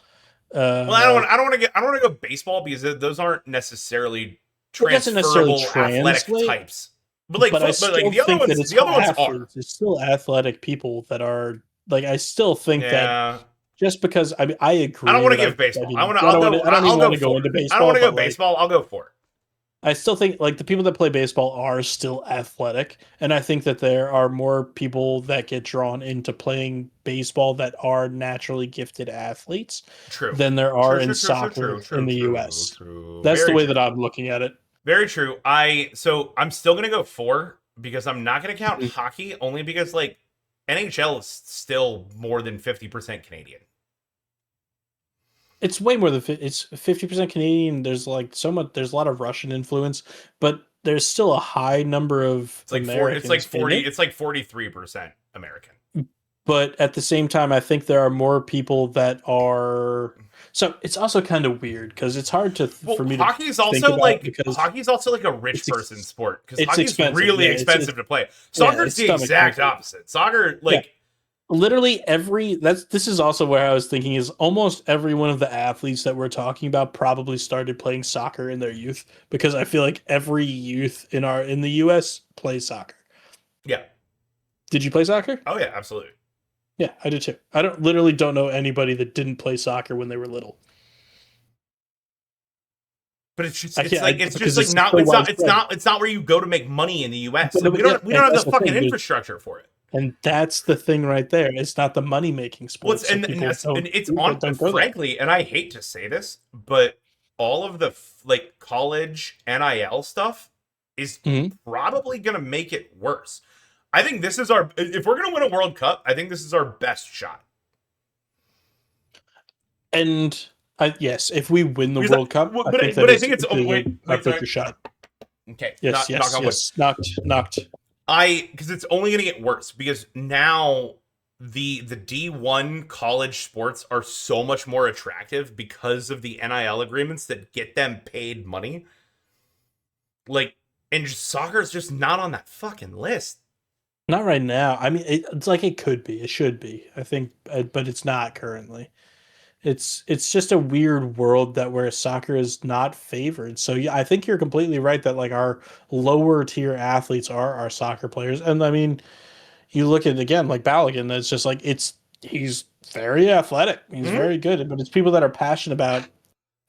Well, I don't want to go baseball because those aren't necessarily transferable athletic types. But like, but I still think that the other ones are. It's still athletic people that are like. I still think that just because I mean I agree. I don't want to give baseball. I don't want to go into baseball. I don't want to go baseball. I'll go for it. I still think like the people that play baseball are still athletic, and I think that there are more people that get drawn into playing baseball that are naturally gifted athletes than there are in soccer in the US. That's the way that I'm looking at it. Very true. So I'm still gonna go 4 because I'm not gonna count hockey only because like NHL is still more than 50% Canadian. It's way more than it's 50% Canadian. There's like so much. There's a lot of Russian influence, but there's still a high number of Americans. It's like 43% American. But at the same time, I think there are more people that are. So it's also kind of weird because it's hard for me to. Hockey's also like a rich person sport because hockey's really expensive to play. Soccer's the exact opposite. Soccer literally this is also where I was thinking is almost every one of the athletes that we're talking about probably started playing soccer in their youth because I feel like every youth in the US plays soccer. Yeah. Did you play soccer? Oh yeah, absolutely. Yeah, I did too. I don't know anybody that didn't play soccer when they were little. But it's not where you go to make money in the US. Like, we don't have the fucking infrastructure for it. And that's the thing right there. It's not the money making sport. Frankly, and I hate to say this, but all of the like college NIL stuff is probably going to make it worse. I think this is if we're going to win a World Cup, I think this is our best shot. And yes, if we win the World Cup, I think it's our bigger shot. Okay. Yes. Knocked. Because it's only going to get worse because now the D1 college sports are so much more attractive because of the NIL agreements that get them paid money. Like, and soccer is just not on that fucking list. Not right now. I mean, it's like it could be. It should be. I think, but it's not currently. It's just a weird world where soccer is not favored. So yeah, I think you're completely right that like our lower tier athletes are our soccer players. And I mean, you look at again like Balogun, it's just like he's very athletic. He's very good, but it's people that are passionate about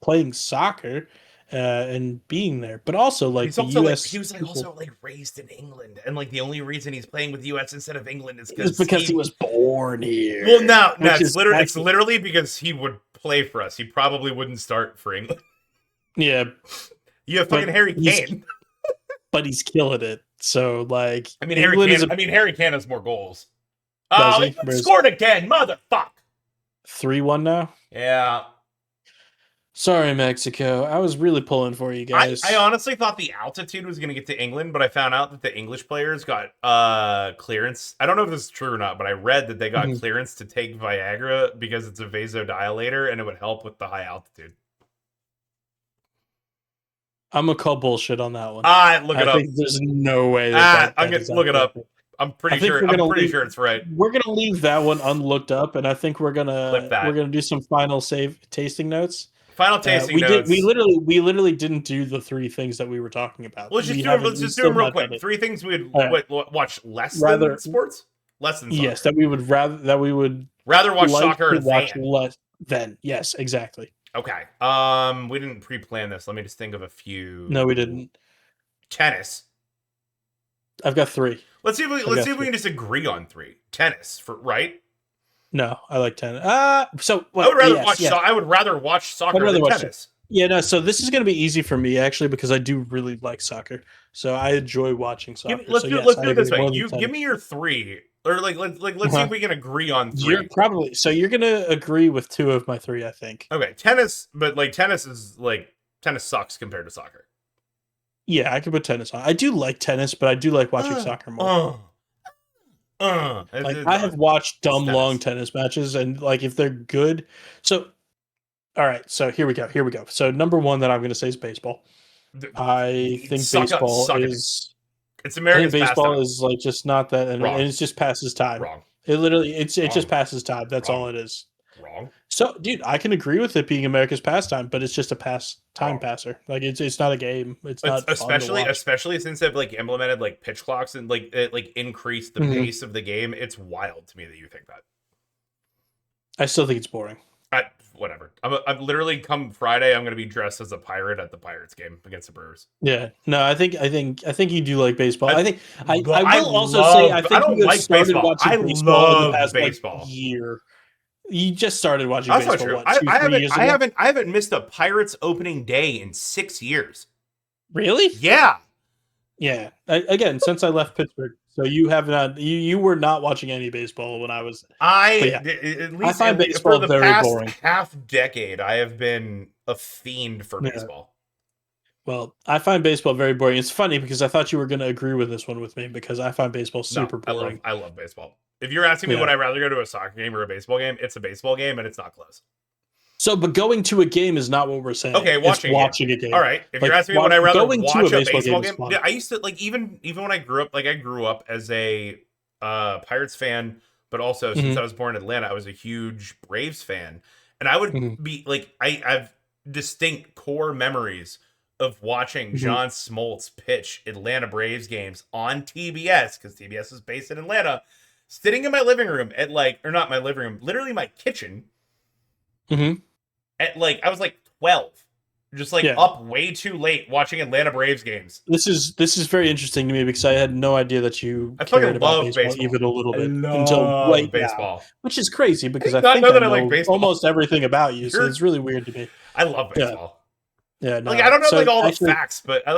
playing soccer and being there. But also like he was also raised in England, and like the only reason he's playing with the US instead of England is because he was born here. Well, no, it's literally because he would play for us. He probably wouldn't start for England. Yeah, you have fucking Harry Kane, but he's killing it. So like, I mean, Harry Kane has more goals. Oh, he scored again, motherfuck! 3-1 now. Yeah. Sorry, Mexico. I was really pulling for you I guys. honestly thought the altitude was going to get to England, but I found out that the English players got clearance. I don't know if this is true or not, but I read that they got Mhm. clearance to take Viagra because it's a vasodilator and it would help with the high altitude. I'm gonna call bullshit on that one. Look it I up. think there's no way that I'm that gonna is look it actually a up. thing. I'm I pretty think sure. I'm pretty sure it's right. we're gonna leave that one unlooked up, and I think Clip we're that. gonna do some final save tasting notes. Final tasting We notes. literally didn't do the three things that we were talking about. Let's just do them. Let's We just do still them real not done quick. it. Three things we'd All right. watch less than Rather, sports, less than yes, soccer. that we would Rather watch like soccer to watch than. less than. Yes, exactly. Okay. We didn't pre-plan this. Let me just think of a No, we few. didn't. Tennis. I've got three. Let's see if we can just agree on three. Tennis for right. No, I like tennis. So I would well, rather yes, watch. yes. I would rather watch I'd soccer rather than watch. tennis. Yeah, no. So this is going to be easy for me actually because I do really like soccer. So I enjoy watching soccer. So yes, Let's I do it this agree way. more than You give tennis. me your three, or let's see if Uh-huh. we can agree on You're three. probably so you're going to agree with two of my three, I think. Okay, tennis, but tennis is tennis sucks compared to soccer. Yeah, I could put tennis on. I do like tennis, but I do like watching Uh, soccer more. uh, Like I have watched it's dumb long tennis. tennis matches, and like if they're good. So all right, so here we go. Here we go. So number one that I'm going to say is baseball. I think baseball Suck it. is. It's I think America's baseball pastime. is like just not that, and Wrong. it just passes time. Wrong. It literally, it just Wrong. passes time. That's all Wrong. it is. Wrong. So, dude, I can agree with it being America's pastime, but it's just a pass time Wrong. passer. Like it's not a game. It's It's not fun to watch. especially since they've implemented pitch clocks and it increased the Mhm. pace of the game. It's wild to me that you think that. I still think it's boring. Whatever. I'm literally come Friday. I'm going to be dressed as a pirate at the Pirates game against the Brewers. Yeah, no, I think you do like baseball. I think I I will also say I love. I think don't you have like started baseball. I watching baseball in the love past baseball. year. You just started watching That's not baseball true. what 2 3 years ago? I haven't missed a Pirates opening day in 6 years. Really? Yeah. Yeah. Again, since I left Pittsburgh, so you have not you were not watching any baseball when I was. But yeah, At I least find for baseball the very past boring. half decade, I have been a fiend for Yeah. baseball. Well, I find baseball very boring. It's funny because I thought you were going to agree with this one with me because I find baseball No, super boring. I love baseball. If you're asking me Yeah. would I rather go to a soccer game or a baseball game, it's a baseball game and it's not close. So, but going to a game is not what we're saying. Okay, It's watching a game. All right. If Like you're asking me would I rather going to watch a baseball baseball game is game, fun. I used to even when I grew up, I grew up as a Pirates fan, but also since Mhm. I was born in Atlanta, I was a huge Braves fan, and I would Mhm. be I have distinct core memories of watching Mhm. John Smoltz pitch Atlanta Braves games on TBS because TBS is based in Atlanta. Sitting in my living room at or not my living room, literally my kitchen Mhm. at I was 12, just Yeah. up way too late watching Atlanta Braves games. This is very interesting to me because I had no idea that you I cared fucking about love baseball baseball. even a little I bit until love right now, baseball. which is crazy I because did I not think know I that I like know baseball. almost everything about you. So You're, it's really weird to me. I love Yeah. baseball. Yeah. No. I don't know So all the actually, facts, but I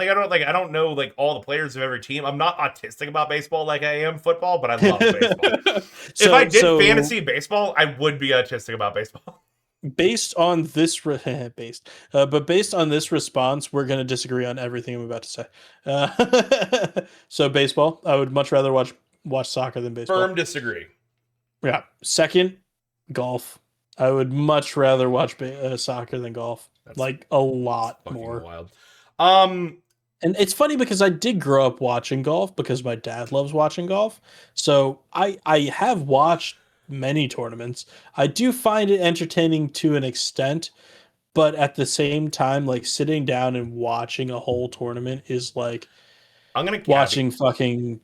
don't know all the players of every team. I'm not autistic about baseball like I am football, but I love baseball. If I did so fantasy baseball, I would be autistic about baseball. based on this based on this response, we're going to disagree on everything I'm about to say. So baseball, I would much rather watch soccer than baseball. Firm disagree. Yeah. Second, golf. I would much rather watch soccer than golf. That's Like a lot fucking more. wild. And it's funny because I did grow up watching golf because my dad loves watching golf. So I have watched many tournaments. I do find it entertaining to an extent, but at the same time, like sitting down and watching a whole tournament is like I'm gonna watching fucking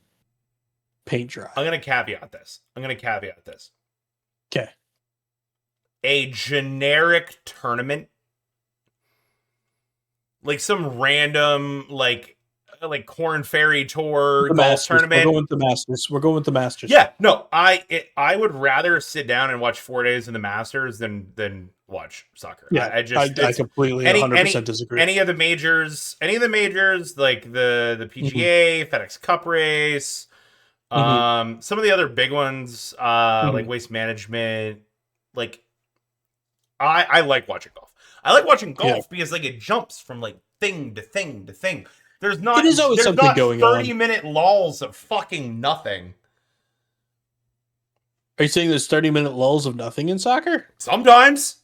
paint dry. I'm gonna caveat this. Okay. A generic tournament, some random Corn Ferry Tour The golf Masters. tournament. We're going with the Masters. We're going with the Masters. Yeah, no, I would rather sit down and watch 4 days in the Masters than watch soccer. Yeah, I completely 100% disagree. Any of the majors, like the PGA, FedEx Cup race, some of the other big ones, like Waste Management, I like watching golf. I like watching Yeah. golf because like it jumps from like thing to thing to thing. It is always There's something not going on. 30-minute lulls of fucking nothing. Are you saying there's 30-minute lulls of nothing in soccer? Sometimes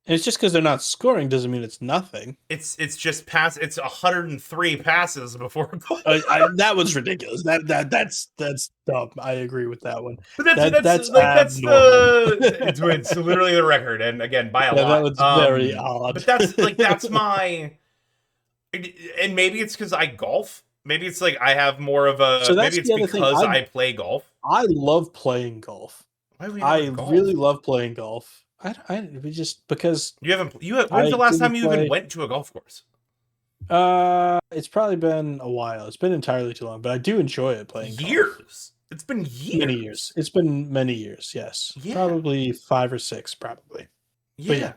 And it's just because they're not scoring doesn't mean it's nothing. it's just pass. It's 103 passes before a goal. That was ridiculous. That's dumb. I agree with that one. But That's that's abnormal. it's literally the record, and again by a Yeah, that lot. was very odd. But that's my, and maybe it's because I golf. Maybe it's like I have more of a. So that's Maybe it's the other thing. because I play golf. I love playing golf. Why do we I not golf? really love playing golf. We just because You haven't. When's the last time you even went to a golf course? It's probably been a while. It's been entirely too long, but I do enjoy it playing Years. golf. It's been years. Many years. It's been many years. Yes, Yeah. Probably 5 or 6, probably. Yeah. But yeah,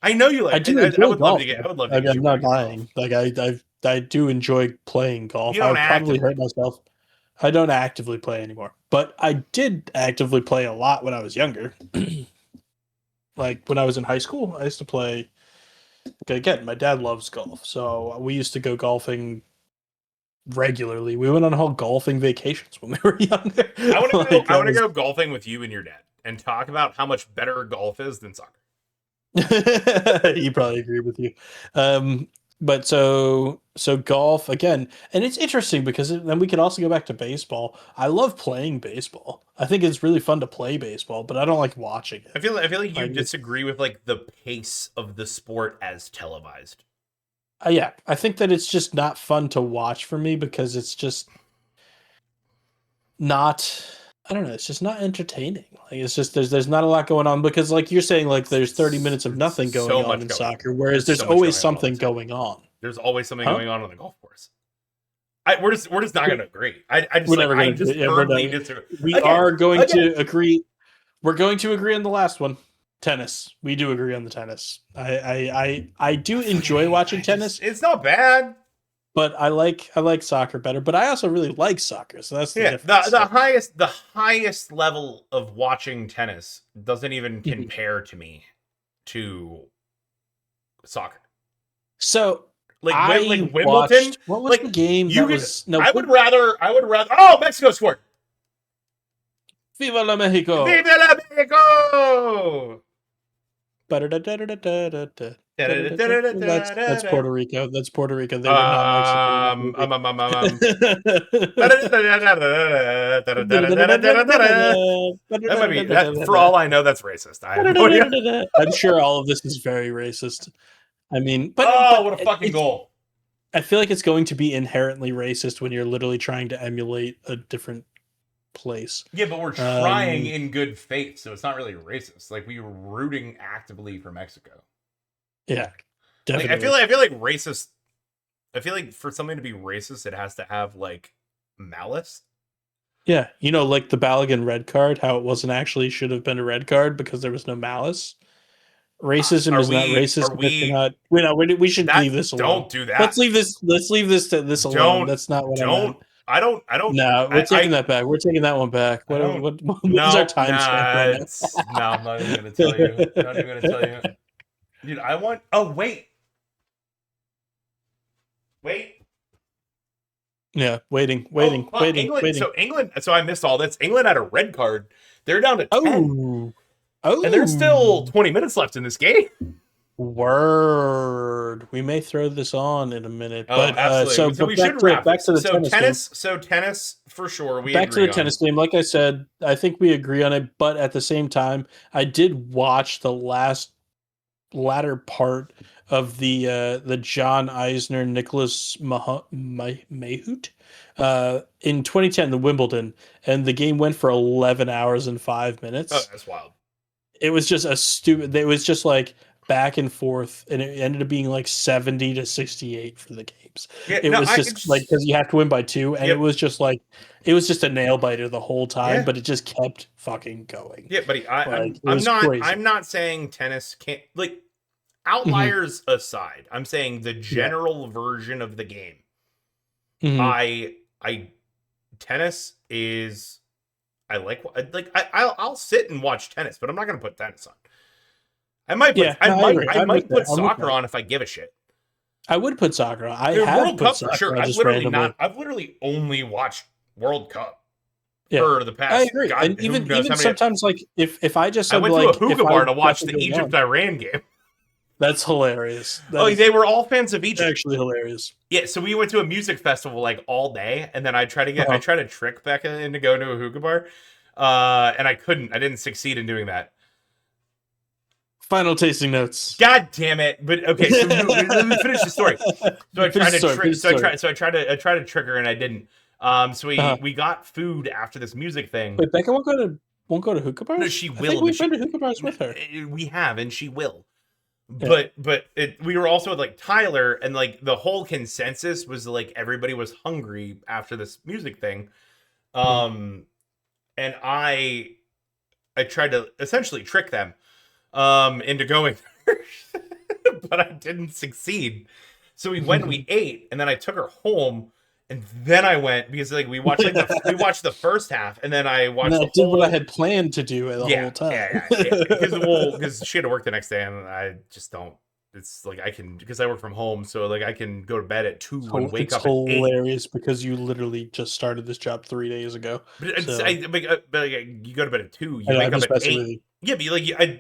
I know you like. I do I enjoy would golf. love to get. I would love to Like, get I'm you not back into lying. golf. Like I do enjoy playing golf. You I don't would probably hurt actively. myself. I don't actively play anymore, but I did actively play a lot when I was younger. Like when I was in high school, I used to play. Again, my dad loves golf, so we used to go golfing regularly. We went on whole golfing vacations when we were younger. I want to Like, go. I want to go golfing with you and your dad and talk about how much better golf is than soccer. He probably agree with you. But so golf again, and it's interesting because then we can also go back to baseball. I love playing baseball. I think it's really fun to play baseball, but I don't like watching it. I feel like you Like, disagree with like the pace of the sport as televised. yeah, I think that it's just not fun to watch for me because it's just not. I don't know. It's just not entertaining. Like it's just there's not a lot going on because like you're saying like there's 30 minutes of nothing going on in soccer, whereas there's always something going on. There's always something going on the golf course. We're just not going to agree. I just We're never going to. We are going to agree. We're going to agree on the last one. Tennis. We do agree on the tennis. I do enjoy watching tennis. It's not bad. But I like soccer better. But I also really like soccer, so that's the difference. The highest level of watching tennis doesn't even compare to me to soccer. So like Wimbledon. What was the game? I would rather. Oh, Mexico scored. Viva la Mexico! Viva la Mexico! That's Puerto Rico. That's Puerto Rico. They were not Mexican. That might be that. For all I know, that's racist. I have no idea. I'm sure all of this is very racist. I mean, but what a fucking goal! I feel like it's going to be inherently racist when you're literally trying to emulate a different place. Yeah, but we're trying in good faith, so it's not really racist. Like we were rooting actively for Mexico. Yeah, definitely. Like, I feel like racist. I feel like for something to be racist, it has to have like malice. Yeah, like the Balogun red card, how it wasn't actually should have been a red card because there was no malice. Racism is not racist. We should leave this alone. Don't do that. Let's leave this alone. That's not what I meant. I don't. No, we're taking that back. We're taking that one back. What is our time stamp right now? No, I'm not even going to tell you. Not even going to tell you. Dude, I want... Oh, wait. Yeah, waiting. England, so I missed all this. England had a red card. They're down to 10. Oh. And there's still 20 minutes left in this game. Word. We may throw this on in a minute. Oh, but, absolutely. So we should wrap back to the tennis. So tennis, for sure. Back to the tennis game. Like I said, I think we agree on it. But at the same time, I did watch the latter part of the John Isner Nicholas Mahut in 2010, the Wimbledon, and the game went for 11 hours and 5 minutes. Oh, that's wild. It was just it was just like back and forth, and it ended up being like 70 to 68 for the games. Yeah, it was just like because you have to win by 2, and it was just like it was just a nail biter the whole time, but it just kept fucking going. Yeah, buddy, I'm not saying tennis can't like outliers aside. I'm saying the general version of the game. Tennis is. I'll sit and watch tennis, but I'm not going to put tennis on. I might put Yeah, no, I agree. I I'm with might that. put I'm with soccer that. on if I give a shit. I would put soccer on. I Dude, have World put Cup for soccer sure. on I've just literally randomly. not. I've literally only watched World Cup Yeah, for the I past agree. God And who knows even how many. sometimes, like if I just I said went to a like if hookah I bar to watch nothing the going on, Egypt Iran game. that's hilarious. That Oh, is they were all fans of Egypt. actually hilarious. Yeah, so we went to a music festival like all day, and then I Uh-huh. try to trick Becca into going to a hookah bar, and I couldn't. I didn't succeed in doing that. Final tasting notes. God damn it! But okay, so let me finish the story. So I Finish tried the to story. trick. Finish the story. I tried to trick her, and I didn't. So Uh-huh. we got food after this music thing. Wait, Becca won't go to hookah No, bars? she I think will, but we've been to hookah bars with her. we have, and she will. Yeah. We were also with like Tyler, and like the whole consensus was like everybody was hungry after this music thing. Mhm. Um, and I tried to essentially trick them into going, but I didn't succeed. So we went and we ate, and then I took her home, and then I went because like we watched the first half, and then I And watched I the did what I whole. had planned to do the Yeah, whole time. yeah. Because she had to work the next day, and I just don't. It's like I can because I work from home, so like I can go to bed at 2 and wake It's up at 8. hilarious because you literally just started this job 3 days ago. But So you go to bed at 2, I you know, wake I'm up just at messing with 8. you. Yeah,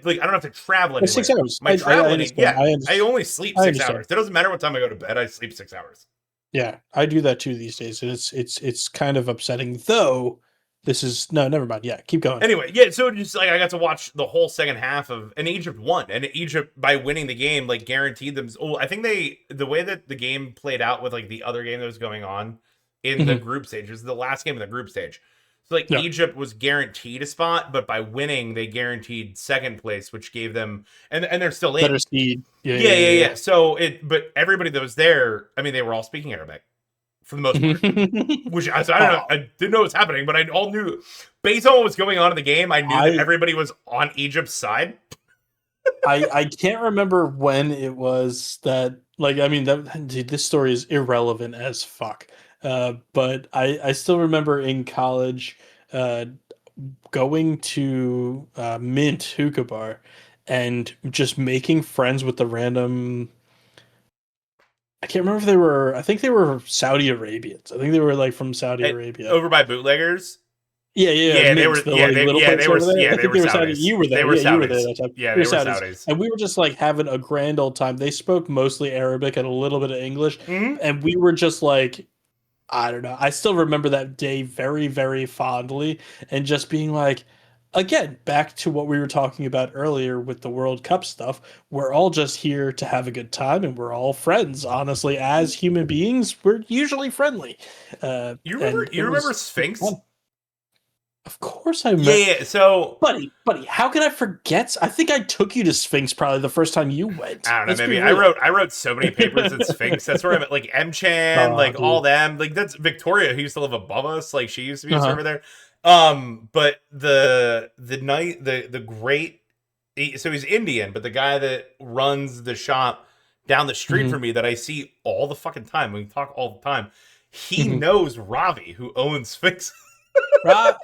but I don't have to travel It's anywhere. 6 hours. My I traveling, understand. yeah, I only sleep I 6 understand. hours. It doesn't matter what time I go to bed. I sleep 6 hours. Yeah, I do that too these days, and it's kind of upsetting. Though this is no, never mind. Yeah, keep going. Anyway, yeah, so just like I got to watch the whole second half of and Egypt won. And Egypt by winning the game like guaranteed them I think the way that the game played out with like the other game that was going on in the Mhm. group stage was the last game of the group stage. So like Yeah, Egypt was guaranteed a spot, but by winning they guaranteed second place, which gave them and they're still better in. speed. Yeah, Yeah, yeah, yeah, yeah. So but everybody that was there, I mean, they were all speaking Arabic for the most part. yeah. Which so I don't know. I didn't know what was happening, but I all knew based on what was going on in the game. I knew that I everybody was on Egypt's side. I can't remember when it was that like I mean that dude, this story is irrelevant as fuck. But I still remember in college uh going to Mint Hookah Bar and just making friends with the random. I can't remember if they were. I think they were Saudi Arabians. I think they were like from Saudi Arabia. Over by bootleggers. Yeah, yeah, Yeah, they Mint, were. the like little place over there. I Yeah, they think were they were Saudi. Saudis. You were They there. were Yeah, you were there Saudis. that time. Yeah, They were they were Saudis, Saudis. and we were just like having a grand old time. They spoke mostly Arabic and a little bit of English, Mm-hmm. and we were just like, I don't know. I still remember that day very, very fondly, and just being like, again, back to what we were talking about earlier with the World Cup stuff. We're all just here to have a good time, and we're all friends. Honestly, as human beings, we're usually friendly, and You remember it was Sphinx? fun. Of course, I Yeah, met. yeah. So Buddy, how can I forget? I think I took you to Sphinx probably the first time you went. I don't know. Let's be Maybe real. I wrote so many papers at Sphinx. That's where I met like M Chan, Oh, like all dude. them. Like that's Victoria who used to live above us. Like she used to be a Uh-huh. server there. But the night the great so he's Indian, but the guy that runs the shop down the street Hmm. from me that I see all the fucking time, we talk all the time. He Hmm. knows Ravi, who owns Sphinx. Right.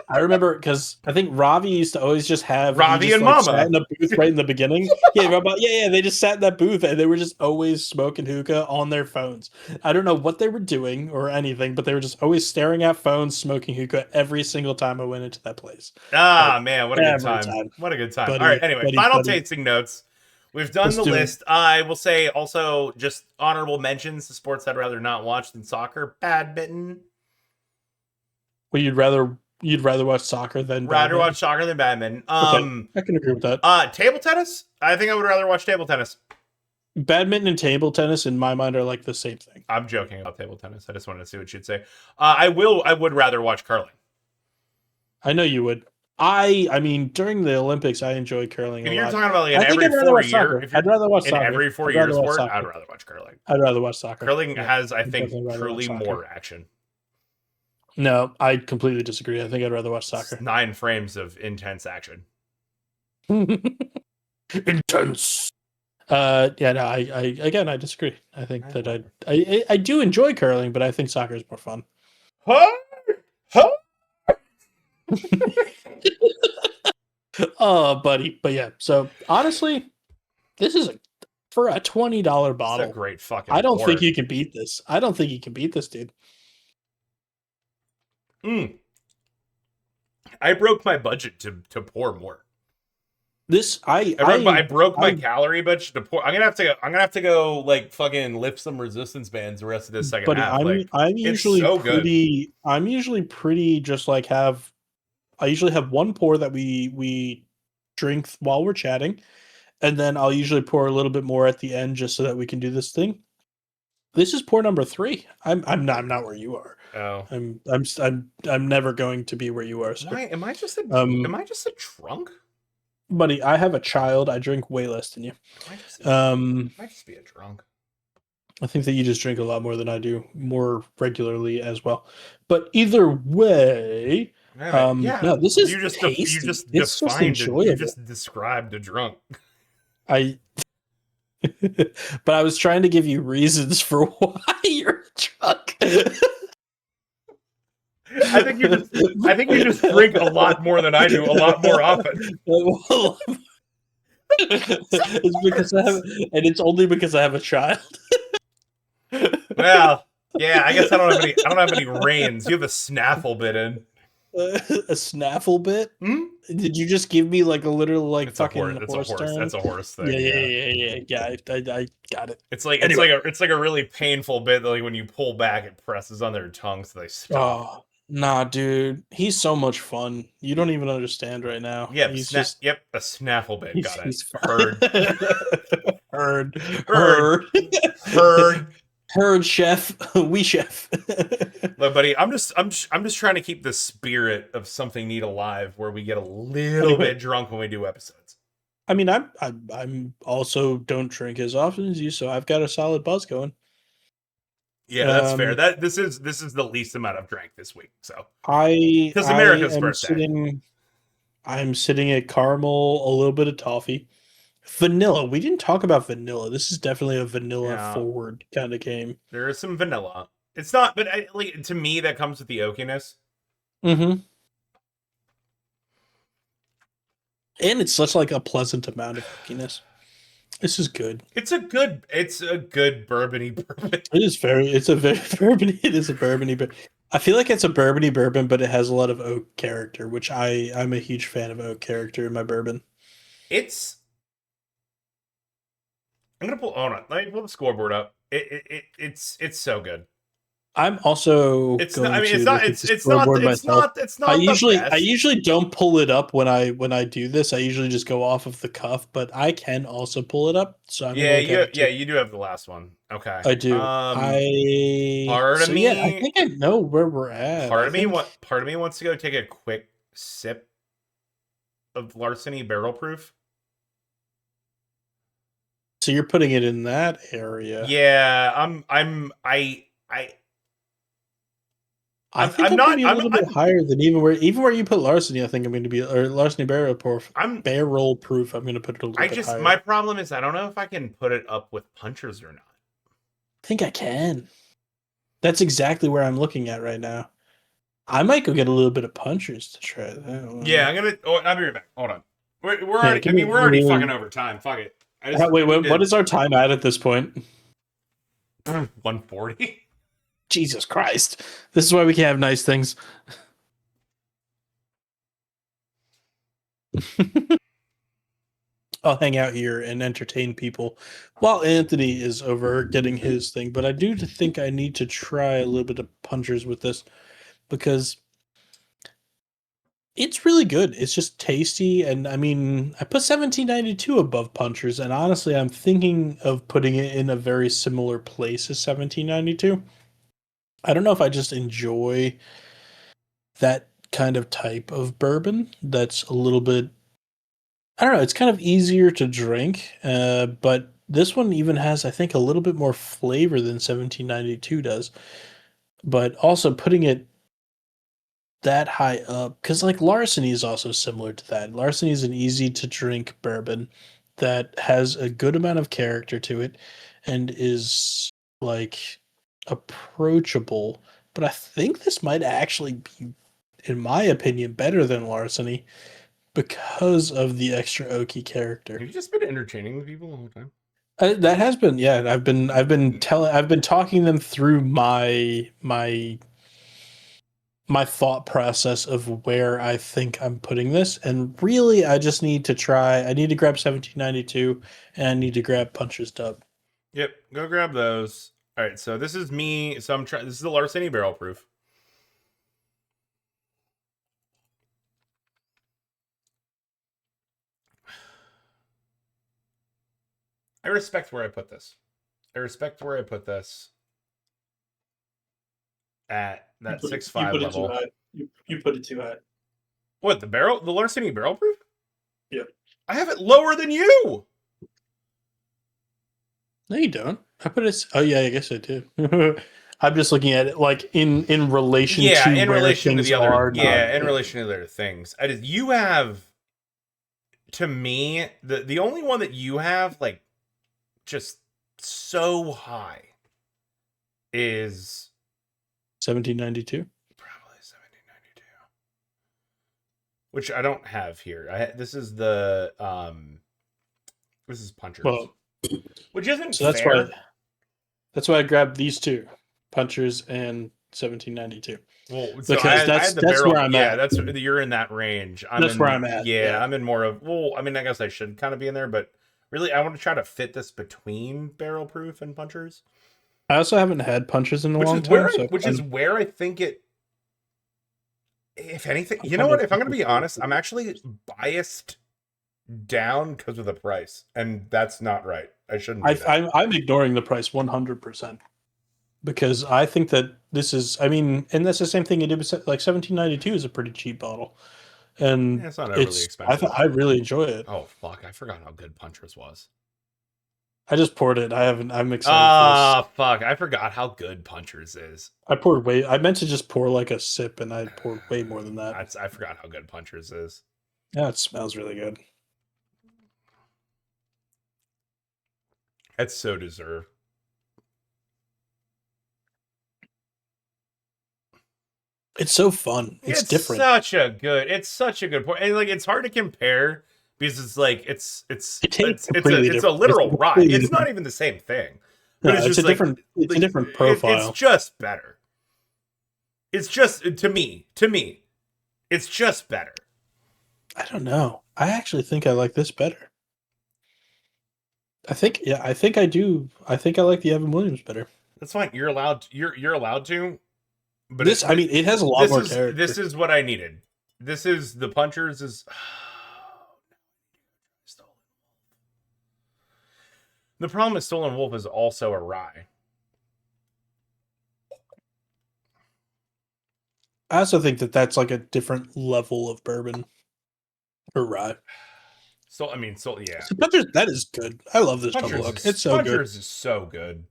I remember because I think Ravi used to always just have he Ravi just and like sat Mama. in a booth right in the beginning. Yeah, yeah. They just sat in that booth and they were just always smoking hookah on their phones. I don't know what they were doing or anything, but they were just always staring at phones, smoking hookah every single time I went into that place. Ah Like man, what a good every time. time, What a good time. All right, buddy, anyway, buddy, final buddy. tasting notes. We've done Let's the do it. list. I will say also just honorable mentions to sports I'd rather not watch than soccer. Badminton. Well, you'd rather watch soccer than Rather watch badminton. soccer than badminton. Okay, I can agree with that. Table tennis. I think I would rather watch table tennis. Badminton and table tennis, in my mind, are like the same thing. I'm joking about table tennis. I just wanted to see what you'd say. I would rather watch curling. I know you would. I mean, during the Olympics, I enjoyed curling If a you're lot. talking about like an I think every I'd rather four watch year, soccer. if I'd you're rather watch in soccer. every four I'd year rather watch sport, I'd soccer. rather watch curling. I'd rather watch soccer. Curling Yeah, has, I I'd think, definitely rather watch truly soccer. more action. No, I completely disagree. I think I'd rather watch It's soccer. 9 frames of intense action. Intense. Yeah, no, I again, I disagree. I think that I do enjoy curling, but I think soccer is more fun. Huh? Huh? Oh, buddy. But yeah, so honestly, this is for a $20 It's a bottle. great I fucking don't think pour. you can beat this. I don't think you can beat this, dude. Mm. I broke my budget to pour more. This I broke my I calorie budget to pour. I'm gonna have to go like fucking lift some resistance bands the rest of this second buddy, half. Like I'm it's usually so good. pretty just like have I usually have one pour that we drink while we're chatting, and then I'll usually pour a little bit more at the end just so that we can do this thing. This is pour number 3. I'm not where you are. Oh, I'm never going to be where you are, sir. why Um, am I just a drunk? buddy, I have a child. I drink way less than you. Am I just a drunk? Um, I might just be a drunk. I think that you just drink a lot more than I do, more regularly as well. But either way, Yeah, no, this you is just you tasty. just It's just defined it. You enjoyable. just described a drunk. I, but I was trying to give you reasons for why you're drunk. I think you just drink a lot more than I do, a lot more often. It's because it's only because I have a child. Well, yeah, I guess I don't have any reins. You have a snaffle bit in. A snaffle bit? Hmm? Did you just give me like a literal like It's a horse. fucking It's a horse horse. turn? That's a horse Yeah, thing. yeah, Yeah. yeah, yeah, yeah. I got it. It's like Anyway, it's like a really painful bit that like when you pull back, it presses on their tongue so they stop. oh nah, dude, he's so much fun. You don't even understand right now. Yep, He's just Yep, a snaffle bit. Got it. he's fun. Heard. Heard, Heard. heard, Heard. heard, chef. We chef. Look, buddy, I'm just trying to keep the spirit of something neat alive, where we get a little bit drunk when we do episodes. I mean, I'm also don't drink as often as you, so I've got a solid buzz going. Yeah, that's fair. Um, This is the least amount I've drank this week. So because I America's am birthday. I'm sitting at caramel, a little bit of toffee, vanilla. We didn't talk about vanilla. This is definitely a vanilla Yeah, forward kind of game. there is some vanilla. It's not, but like to me, that comes with the oakiness. Mm-hmm. And it's such like a pleasant amount of oakiness. This is good. It's a good bourbony bourbon. It's a very bourbony. It is a bourbony, but I feel like it's a bourbony bourbon, but it has a lot of oak character, which I'm a huge fan of oak character in my bourbon. It's I'm gonna pull. Hold on, let me pull the scoreboard up. It's so good. I'm also It's not. going I mean, to it's not. look at the It's not. scoreboard It's myself. not. It's not the I best. usually don't pull it up when I do this. I usually just go off of the cuff, but I can also pull it up. So I'm gonna Yeah, look at it too. you do have the last one. Okay. I do. Part of So yeah, I me, think I know where we're at. I think part of me wants to go take a quick sip of Larceny Barrel Proof. so. You're putting it in that area. Yeah, I think I'm I'm going to not. be a little bit higher than even where you put Larceny. I think I'm going to be or Larceny Barrel Proof. I'm. Barrel Proof. I'm going to put it a little I bit just higher. my problem is I don't know if I can put it up with punchers or not. I think I can. That's exactly where I'm looking at right now. I might go get a little bit of punchers to try that one. Yeah, I'm gonna. Oh, I'll be right back. Hold on. We're Yeah, already. I mean, we're already fucking over time. Fuck it. Wait, what is our time at this point? 140. Jesus Christ. This is why we can't have nice things. I'll hang out here and entertain people while Anthony is over getting his thing. But I do think I need to try a little bit of punchers with this because it's really good. It's just tasty. And I mean, I put 1792 above punchers. And honestly, I'm thinking of putting it in a very similar place as 1792. I don't know if I just enjoy that kind of type of bourbon that's a little bit, I don't know, it's kind of easier to drink, but this one even has, I think, a little bit more flavor than 1792 does. But also putting it that high up, because like Larceny is also similar to that. Larceny is an easy to drink bourbon that has a good amount of character to it and is like approachable. But I think this might actually be, in my opinion, better than Larceny because of the extra Oki character. Have you just been entertaining the people the whole time? That has been, yeah. I've been talking them through my thought process of where I think I'm putting this, and really, I just need to try. I need to grab 1792, and I need to grab Puncher's Dub. Yep, go grab those. All right, so this is me. So I'm trying. This is the Larceny barrel proof. I respect where I put this. I respect where I put this at that 6.5 level. You put it too high. What, the Larceny barrel proof? Yep. I have it lower than you. No, you don't. I put it. Oh yeah, I guess I do. I'm just looking at it like in relation to in where relation to things the other. are. Yeah, in relation to the other things. You have, to me, the only one that you have like just so high is 1792. probably 1792, which I don't have here. This is the this is Punchers, Well, which isn't so fair. That's why I grabbed these two, Punchers and 1792. Well, so Because I had the that's barrel. where I'm yeah, at. you're in that range. That's where I'm at. Yeah, Yeah. I'm in more of. Well, I mean, I guess I should kind of be in there, but really, I want to try to fit this between barrel proof and Punchers. I also haven't had Punchers in a long time. Which is where I think it. If anything, you know what? If I'm going to be honest, I'm actually biased down because of the price, and that's not right. I shouldn't. I'm ignoring the price 100%. Because I think that this is, I mean, and that's the same thing it did with like 1792 is a pretty cheap bottle, and it's not overly expensive. I really enjoy it. Oh fuck! I forgot how good Punchers was. I just poured it. I'm excited. Ah, fuck! I forgot how good Punchers is. I poured way. I meant to just pour like a sip, and I poured way more than that. I forgot how good Punchers is. Yeah, it smells really good. That's so deserved. It's so fun. It's different. It's such a good point. And like it's hard to compare because it's like it's a literal rye. It's not even the same thing. But it's just a different profile. It's just better. It's just to me, it's just better. I don't know. I actually think I like this better. I think I do. I think I like the Evan Williams better. That's fine. You're allowed to. But this, I mean, it has a lot more character. This is what I needed. This is the Punchers is. The problem is Stolen Wolf is also a rye. I also think that that's like a different level of bourbon or rye. So I mean, yeah. So Punchers, that is good. I love this double oak. It's so good. Punchers is so good.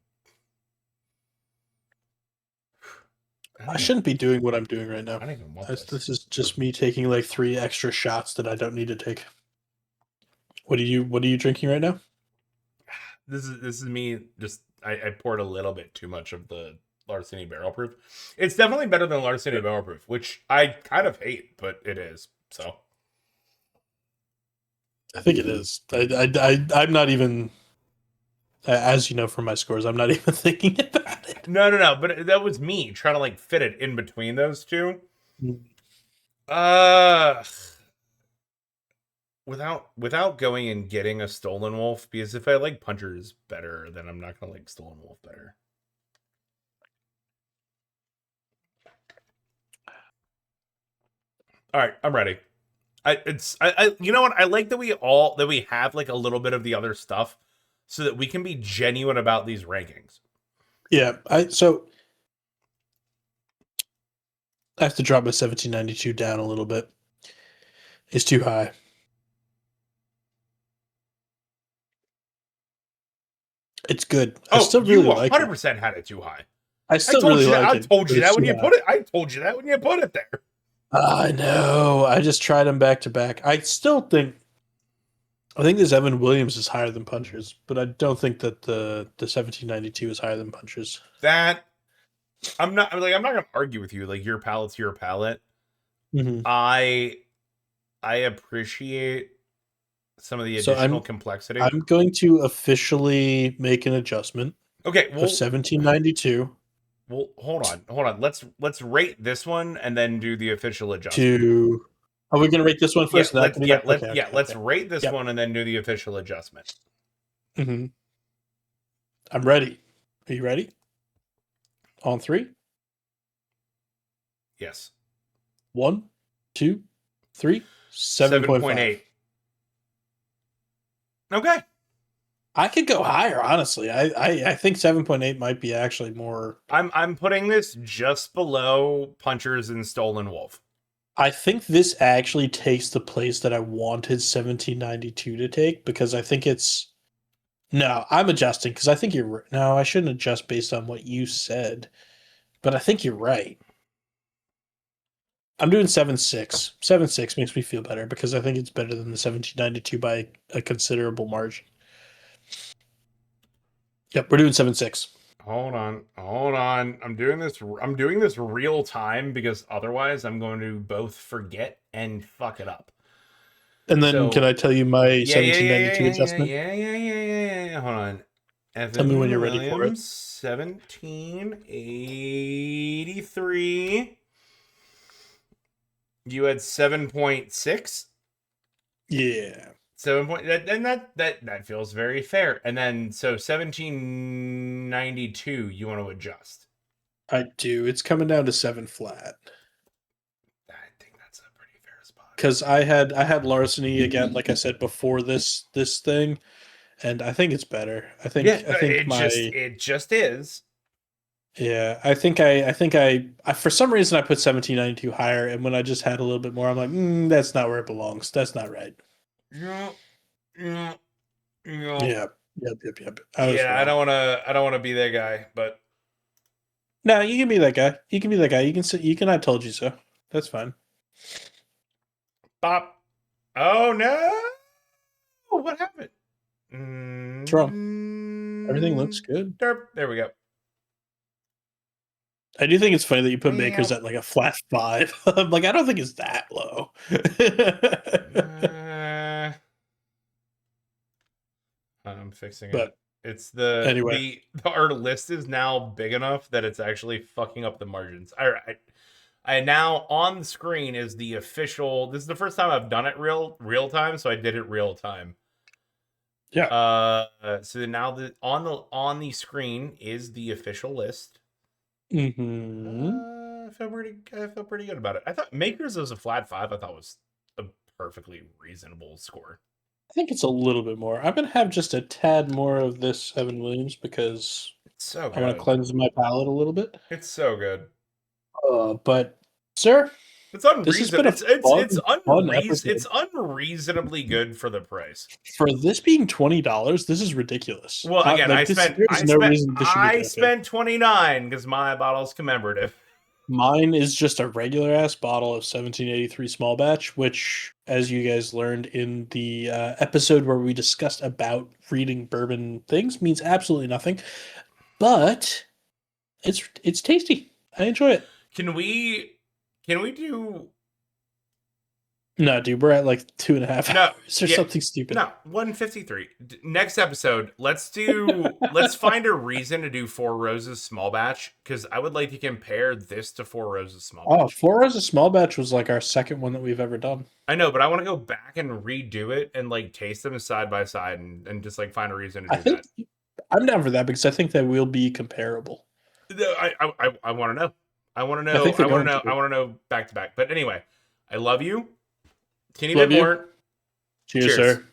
I shouldn't be doing what I'm doing right now. I don't even want this. This is just me taking like 3 extra shots that I don't need to take. What are you drinking right now? This is me just I poured a little bit too much of the Larceny barrel proof. It's definitely better than Larceny barrel proof, which I kind of hate, but it is. So I think it is. I'm not even, as you know from my scores, I'm not even thinking about it. No. But that was me trying to like fit it in between those two. Without going and getting a Stolen Wolf, because if I like Punchers better, then I'm not gonna like Stolen Wolf better. All right, I'm ready. I you know what? I like that we have like a little bit of the other stuff so that we can be genuine about these rankings. Yeah, I have to drop my 1792 down a little bit. It's too high. It's good. I still really like it. 100% had it too high. I still really like it. I told you that when you put it. I told you that when you put it there. I know. I just tried them back to back. I think this Evan Williams is higher than Punchers, but I don't think that the 1792 is higher than Punchers. That I'm not gonna argue with you. Like your palate's your palate. Mm-hmm. I I appreciate some of the So additional complexity. I'm going to officially make an adjustment Okay, for well, 1792 hold on. Let's rate this one and then do the official adjustment. to. Are we going to rate this one Yeah, first? And I can do that. Okay, okay, let's okay. rate this Yep. one and then do the official adjustment. Hmm. I'm ready. Are you ready? On three. Yes. 1, 2, 3. 7.5. 7.8. Okay. I could go higher, honestly. I think 7.8 might be actually more. I'm putting this just below Punchers and Stolen Wolf. I think this actually takes the place that I wanted 1792 to take because I think it's. No, I'm adjusting because I think you're. No, I shouldn't adjust based on what you said, but I think you're right. I'm doing 7.6. 7.6 makes me feel better because I think it's better than the 1792 by a considerable margin. Yep, we're doing 7.6. Hold on. I'm doing this real time because otherwise I'm going to both forget and fuck it up. And then can So I tell you my yeah, 1792 adjustment? yeah. Hold on. Tell me when Evan you're ready for it. Williams, 1783. You had 7.6. Yeah. 7 point, and that feels very fair. And then so 1792, you want to adjust. I do. It's coming down to 7 flat. I think that's a pretty fair spot. Because I had larceny again, like I said before this thing, and I think it's better. I think It just is. yeah, I for some reason I put 1792 higher, and when I just had a little bit more, I'm like, that's not where it belongs. That's not right. Yeah, yeah, yeah. Yeah. Yep. I was Yeah, wrong. I don't want to be that guy, but No, you can be that guy. You can be that guy. You can say you can. I told you so. That's fine. Bop. Oh no! What happened? What's wrong? Everything looks good. Derp. There we go. I do think it's funny that you put Makers Meow. at like a flat 5. I'm like, I don't think it's that low. Uh, I'm fixing it. But It's anyway, our list is now big enough that it's actually fucking up the margins. All right. I now on the screen is the official. This is the first time I've done it real time, so I did it real time. yeah. So now on the screen is the official list. Hmm. I feel pretty good about it. I thought Makers was a flat 5. I thought was a perfectly reasonable score. I think it's a little bit more. I'm gonna have just a tad more of this Evan Williams because It's so I want to good. cleanse my palate a little bit. It's so good. But sir, It's this has unreasonable. been a fun It's episode. unreasonably good for the price. For this being $20, this is ridiculous. Well, again, Like this, there's no reason this should be I that good. spent 29 because my bottle's commemorative. Mine is just a regular ass bottle of 1783 small batch, which, as you guys learned in the episode where we discussed about reading bourbon things, means absolutely nothing. But it's tasty. I enjoy it. Can we do No, dude, we're at like 2.5 no hours or yeah something stupid. no 153. Next episode, let's find a reason to do Four Roses small batch because I would like to compare this to Four Roses small Oh, batch. Four Roses small batch was like our second one that we've ever done. I know, but I want to go back and redo it and like taste them side by side and just like find a reason to I do think that. I'm down for that because I think that will be comparable. I want to know. I think they're going to I be. want to know back to back. But anyway, I love you. Teeny Love bit you. more. Cheers, Cheers. sir.